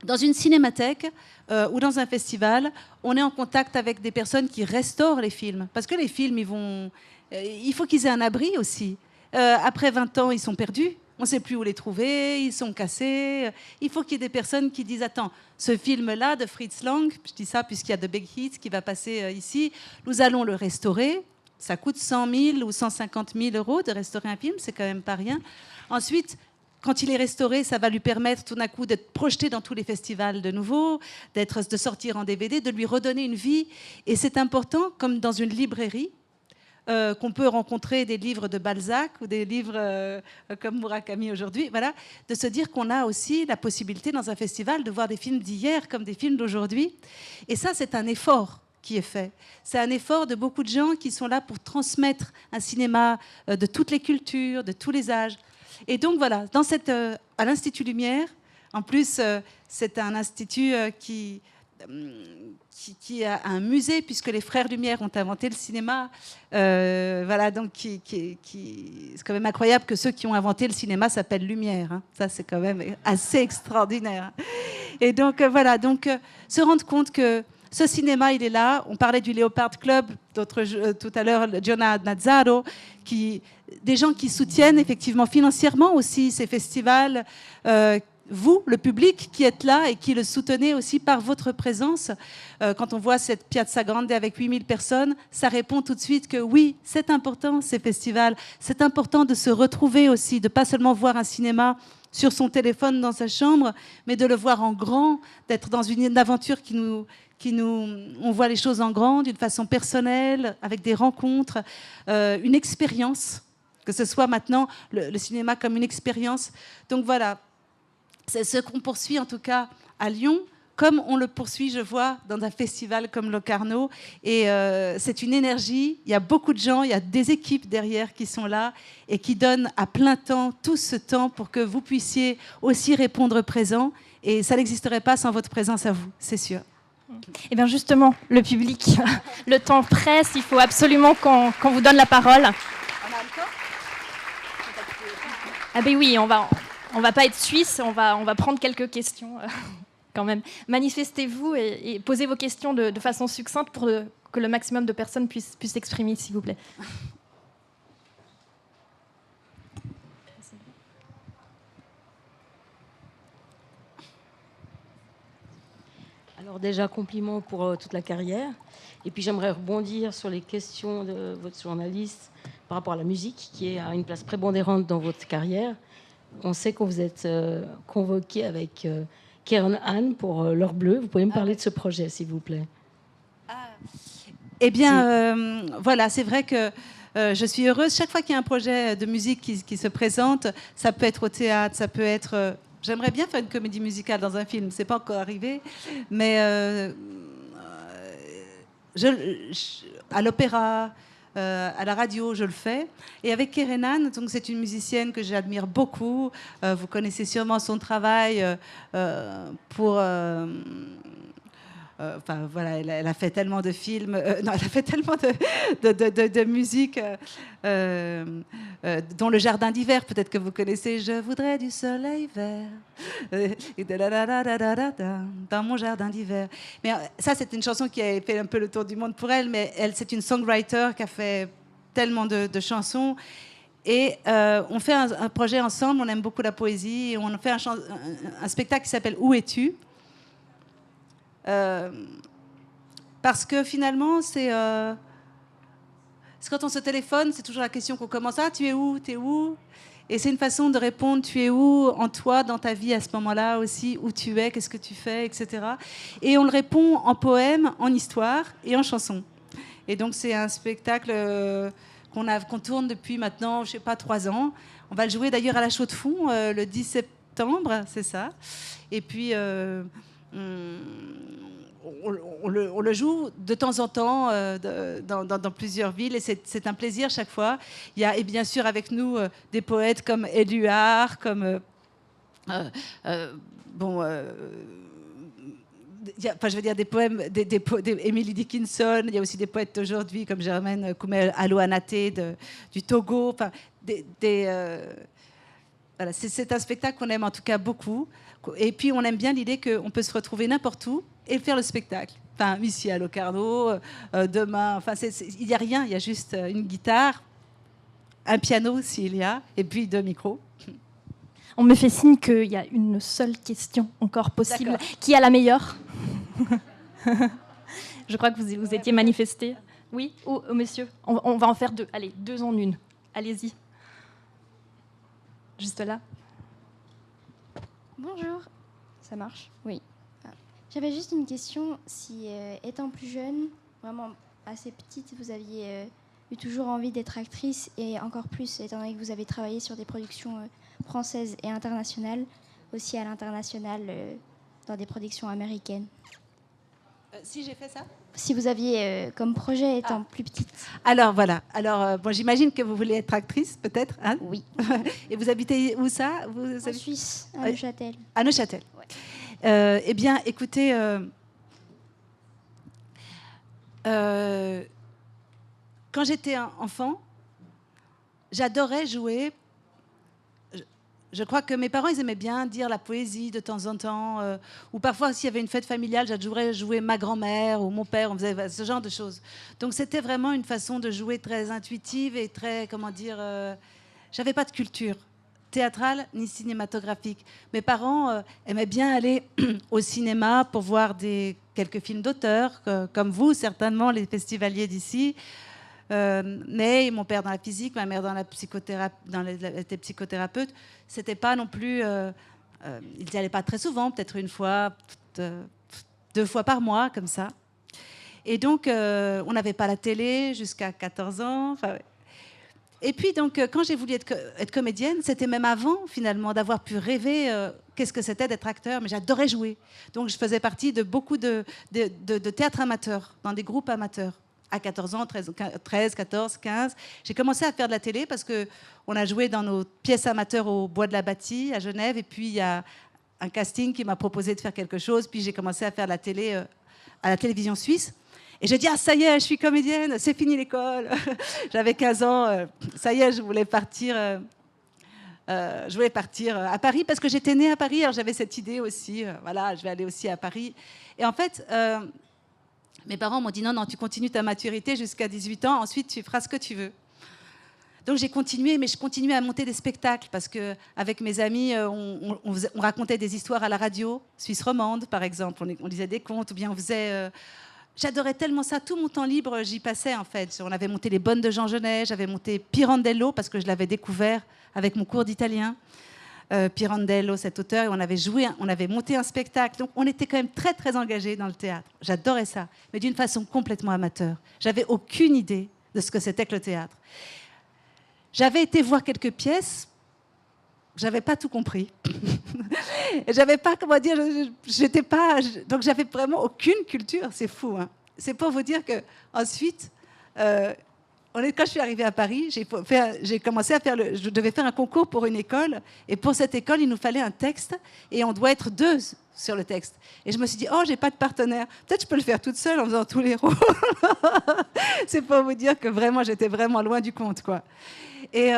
dans une cinémathèque ou dans un festival, on est en contact avec des personnes qui restaurent les films. Parce que les films, il faut qu'ils aient un abri aussi. Après 20 ans, ils sont perdus. On ne sait plus où les trouver, ils sont cassés. Il faut qu'il y ait des personnes qui disent « Attends, ce film-là de Fritz Lang, je dis ça puisqu'il y a The Big Hit qui va passer ici, nous allons le restaurer. Ça coûte 100 000 ou 150 000 euros de restaurer un film, c'est quand même pas rien. Ensuite, quand il est restauré, ça va lui permettre tout d'un coup d'être projeté dans tous les festivals de nouveau, de sortir en DVD, de lui redonner une vie. Et c'est important, comme dans une librairie, qu'on peut rencontrer des livres de Balzac ou des livres comme Murakami aujourd'hui, voilà, de se dire qu'on a aussi la possibilité dans un festival de voir des films d'hier comme des films d'aujourd'hui. Et ça, c'est un effort qui est fait. C'est un effort de beaucoup de gens qui sont là pour transmettre un cinéma de toutes les cultures, de tous les âges. Et donc voilà, à l'Institut Lumière, en plus, c'est un institut qui a un musée, puisque les frères Lumière ont inventé le cinéma. Voilà, donc c'est quand même incroyable que ceux qui ont inventé le cinéma s'appellent Lumière. Hein. Ça, c'est quand même assez extraordinaire. Et donc, voilà, se rendre compte que ce cinéma, il est là. On parlait du Léopard Club, tout à l'heure, Giona Nazzaro, des gens qui soutiennent effectivement financièrement aussi ces festivals. Vous, le public qui êtes là et qui le soutenez aussi par votre présence, quand on voit cette Piazza Grande avec 8000 personnes, ça répond tout de suite que oui, c'est important ces festivals, c'est important de se retrouver aussi, de pas seulement voir un cinéma sur son téléphone dans sa chambre, mais de le voir en grand, d'être dans une aventure on voit les choses en grand, d'une façon personnelle, avec des rencontres, une expérience, que ce soit maintenant le cinéma comme une expérience. Donc voilà. C'est ce qu'on poursuit en tout cas à Lyon, comme on le poursuit, je vois, dans un festival comme Locarno. Et c'est une énergie, il y a beaucoup de gens, il y a des équipes derrière qui sont là et qui donnent à plein temps tout ce temps pour que vous puissiez aussi répondre présent. Et ça n'existerait pas sans votre présence à vous, c'est sûr. Eh bien justement, le public, le temps presse, il faut absolument qu'on vous donne la parole. On a le temps ? Ah ben oui, on va pas être suisse, on va prendre quelques questions quand même. Manifestez-vous et posez vos questions de façon succincte pour que le maximum de personnes puissent s'exprimer, s'il vous plaît. Alors déjà, compliment pour toute la carrière. Et puis j'aimerais rebondir sur les questions de votre journaliste par rapport à la musique, qui a une place prépondérante dans votre carrière. On sait que vous êtes convoqué avec Karen Anne pour L'Heure Bleue. Vous pouvez me parler de ce projet, s'il vous plaît? Eh bien, voilà, c'est vrai que je suis heureuse. Chaque fois qu'il y a un projet de musique qui se présente, ça peut être au théâtre, ça peut être... J'aimerais bien faire une comédie musicale dans un film. C'est pas encore arrivé, mais à l'opéra... à la radio, je le fais. Et avec Kerenan, donc c'est une musicienne que j'admire beaucoup. Vous connaissez sûrement son travail pour... Enfin, voilà, elle a fait tellement de films, non, elle a fait tellement de musique, dont Le Jardin d'hiver, peut-être que vous connaissez. Je voudrais du soleil vert, dans mon jardin d'hiver. Mais ça, c'est une chanson qui a fait un peu le tour du monde pour elle, mais elle, c'est une songwriter qui a fait tellement de chansons. Et on fait un projet ensemble, on aime beaucoup la poésie, et on fait un spectacle qui s'appelle Où es-tu ? Parce que finalement, c'est quand on se téléphone, c'est toujours la question qu'on commence. Ah, tu es où ? T'es où ? Et c'est une façon de répondre. Tu es où en toi, dans ta vie à ce moment-là aussi ? Où tu es ? Qu'est-ce que tu fais ? Etc. Et on le répond en poème, en histoire et en chanson. Et donc c'est un spectacle qu'on tourne depuis maintenant, je sais pas, 3 ans. On va le jouer d'ailleurs à la Chaux-de-Fonds le 10 septembre, c'est ça. Et puis on le joue de temps en temps dans plusieurs villes et c'est un plaisir chaque fois. Il y a et bien sûr avec nous des poètes comme Éluard, comme je veux dire des poèmes, Emily Dickinson. Il y a aussi des poètes d'aujourd'hui comme Germaine Koumé Aloanate du Togo. Enfin, voilà, c'est un spectacle qu'on aime en tout cas beaucoup. Et puis on aime bien l'idée qu'on peut se retrouver n'importe où et faire le spectacle. Enfin, ici à Locarno, demain. Enfin, il n'y a rien, il y a juste une guitare, un piano s'il y a, et puis 2 micros. On me fait signe qu'il y a une seule question encore possible. D'accord. Qui a la meilleure? Je crois que vous étiez manifesté. Oui, monsieur. On va en faire 2. Allez, 2 en 1. Allez-y. Juste là. Bonjour. Ça marche? Oui. J'avais juste une question. Si, étant plus jeune, vraiment assez petite, vous aviez eu toujours envie d'être actrice, et encore plus étant donné que vous avez travaillé sur des productions françaises et internationales, aussi à l'international, dans des productions américaines. Si j'ai fait ça? Si vous aviez comme projet étant plus petite. Alors voilà. Alors bon, j'imagine que vous voulez être actrice, peut-être, hein? Oui. Et vous habitez où ça? En Suisse, à Neuchâtel. À Neuchâtel. Ouais. Eh bien, écoutez, quand j'étais enfant, j'adorais jouer. Je crois que mes parents, ils aimaient bien dire la poésie de temps en temps. Ou parfois, s'il y avait une fête familiale, j'adorais jouer ma grand-mère ou mon père. On faisait ce genre de choses. Donc, c'était vraiment une façon de jouer très intuitive et très, comment dire... j'avais pas de culture théâtrale ni cinématographique. Mes parents aimaient bien aller au cinéma pour voir quelques films d'auteurs, comme vous, certainement, les festivaliers d'ici. Mais mon père dans la physique, ma mère dans la psychothérapie, était psychothérapeute. C'était pas non plus. Ils n'y allaient pas très souvent, peut-être une fois, 2 fois par mois, comme ça. Et donc, on n'avait pas la télé jusqu'à 14 ans. Enfin, ouais. Et puis, donc, quand j'ai voulu être comédienne, c'était même avant, finalement, d'avoir pu rêver qu'est-ce que c'était d'être acteur. Mais j'adorais jouer. Donc, je faisais partie de beaucoup de théâtre amateur, dans des groupes amateurs. À 14 ans, 13, 14, 15. J'ai commencé à faire de la télé parce qu'on a joué dans nos pièces amateurs au Bois de la Bâtie, à Genève. Et puis, il y a un casting qui m'a proposé de faire quelque chose. Puis, j'ai commencé à faire de la télé à la télévision suisse. Et j'ai dit, ah, ça y est, je suis comédienne, c'est fini l'école. J'avais 15 ans, ça y est, je voulais partir à Paris parce que j'étais née à Paris. Alors, j'avais cette idée aussi, voilà, je vais aller aussi à Paris. Et en fait... mes parents m'ont dit non, tu continues ta maturité jusqu'à 18 ans, ensuite tu feras ce que tu veux. Donc j'ai continué, mais je continuais à monter des spectacles parce qu'avec mes amis, on racontait des histoires à la radio, Suisse romande par exemple, on lisait des contes, ou bien on faisait... J'adorais tellement ça, tout mon temps libre, j'y passais en fait. On avait monté Les Bonnes de Jean Genet, j'avais monté Pirandello parce que je l'avais découvert avec mon cours d'italien. Pirandello, cet auteur, et on avait monté un spectacle. Donc, on était quand même très, très engagés dans le théâtre. J'adorais ça, mais d'une façon complètement amateur. J'avais aucune idée de ce que c'était que le théâtre. J'avais été voir quelques pièces, j'avais pas tout compris. Et j'avais pas, comment dire, j'étais pas... Donc, j'avais vraiment aucune culture, c'est fou, hein. C'est pour vous dire que ensuite... quand je suis arrivée à Paris, j'ai commencé à faire je devais faire un concours pour une école. Et pour cette école, il nous fallait un texte. Et on doit être 2 sur le texte. Et je me suis dit, oh, j'ai pas de partenaire. Peut-être je peux le faire toute seule en faisant tous les rôles. C'est pour vous dire que vraiment, j'étais vraiment loin du compte, quoi. Et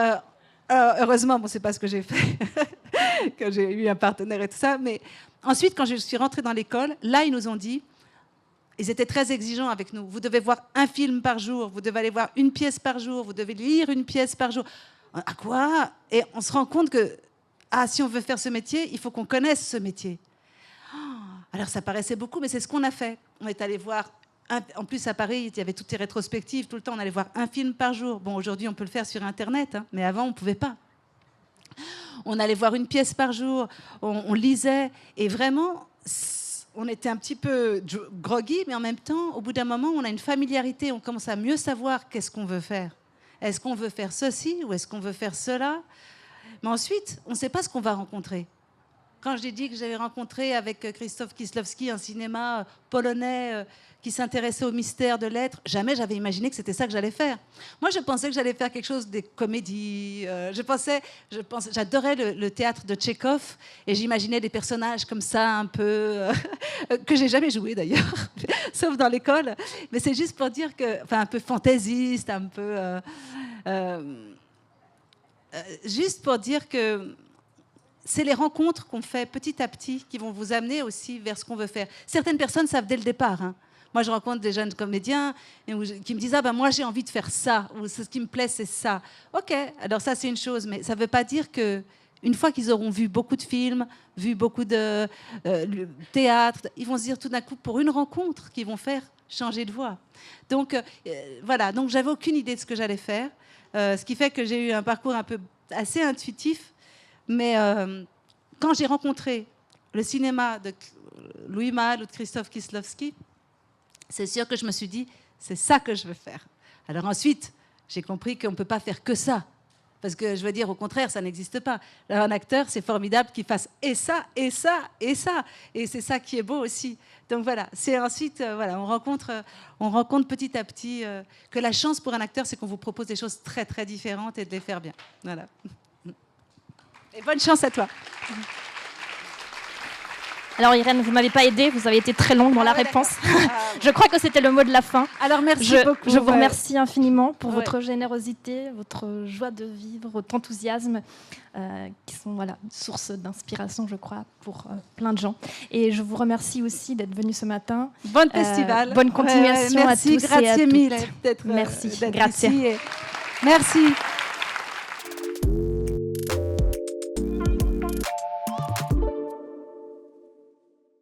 heureusement, bon, c'est pas ce que j'ai fait, que j'ai eu un partenaire et tout ça. Mais ensuite, quand je suis rentrée dans l'école, là, ils nous ont dit... Ils étaient très exigeants avec nous. Vous devez voir un film par jour, vous devez aller voir une pièce par jour, vous devez lire une pièce par jour. À quoi? Et on se rend compte que si on veut faire ce métier, il faut qu'on connaisse ce métier. Alors ça paraissait beaucoup, mais c'est ce qu'on a fait. On est allé voir, en plus à Paris, il y avait toutes les rétrospectives, tout le temps on allait voir un film par jour. Bon, aujourd'hui on peut le faire sur Internet, hein, mais avant on ne pouvait pas. On allait voir une pièce par jour, on lisait, et vraiment... On était un petit peu groggy, mais en même temps, au bout d'un moment, on a une familiarité, on commence à mieux savoir qu'est-ce qu'on veut faire. Est-ce qu'on veut faire ceci ou est-ce qu'on veut faire cela? Mais ensuite, on ne sait pas ce qu'on va rencontrer. quand j'ai dit que j'avais rencontré avec Krzysztof Kieślowski un cinéma polonais qui s'intéressait au mystère de l'être, jamais j'avais imaginé que c'était ça que j'allais faire. Moi, je pensais que j'allais faire quelque chose des comédies. J'adorais le théâtre de Tchekhov et j'imaginais des personnages comme ça, un peu que j'ai jamais joué d'ailleurs, sauf dans l'école. Mais c'est juste pour dire que, enfin, un peu fantaisiste, un peu, juste pour dire que c'est les rencontres qu'on fait petit à petit qui vont vous amener aussi vers ce qu'on veut faire. Certaines personnes savent dès le départ. Hein. Moi, je rencontre des jeunes comédiens qui me disent « Ah ben moi, j'ai envie de faire ça » ou « Ce qui me plaît, c'est ça ». Ok, alors ça, c'est une chose, mais ça ne veut pas dire qu'une fois qu'ils auront vu beaucoup de films, vu beaucoup de théâtre, ils vont se dire tout d'un coup, pour une rencontre qu'ils vont faire, changer de voie. Donc, voilà. Donc, j'avais aucune idée de ce que j'allais faire, ce qui fait que j'ai eu un parcours un peu assez intuitif. Mais quand j'ai rencontré le cinéma de Louis Malle ou de Krzysztof Kieślowski, c'est sûr que je me suis dit, c'est ça que je veux faire. Alors ensuite, j'ai compris qu'on ne peut pas faire que ça. Parce que je veux dire, au contraire, ça n'existe pas. Alors, un acteur, c'est formidable qu'il fasse et ça, et ça, et ça. Et c'est ça qui est beau aussi. Donc voilà, c'est ensuite, voilà, on rencontre petit à petit que la chance pour un acteur, c'est qu'on vous propose des choses très, très différentes et de les faire bien. Voilà. Et bonne chance à toi. Alors Irène, vous ne m'avez pas aidée, vous avez été très longue dans la réponse. Je crois que c'était le mot de la fin. Alors merci beaucoup. Je vous remercie infiniment pour votre générosité, votre joie de vivre, votre enthousiasme, qui sont voilà, une source d'inspiration, je crois, pour plein de gens. Et je vous remercie aussi d'être venu ce matin. Bon festival. Bonne continuation à tous et à toutes. Merci, grazie mille Merci. d'être ici. Merci.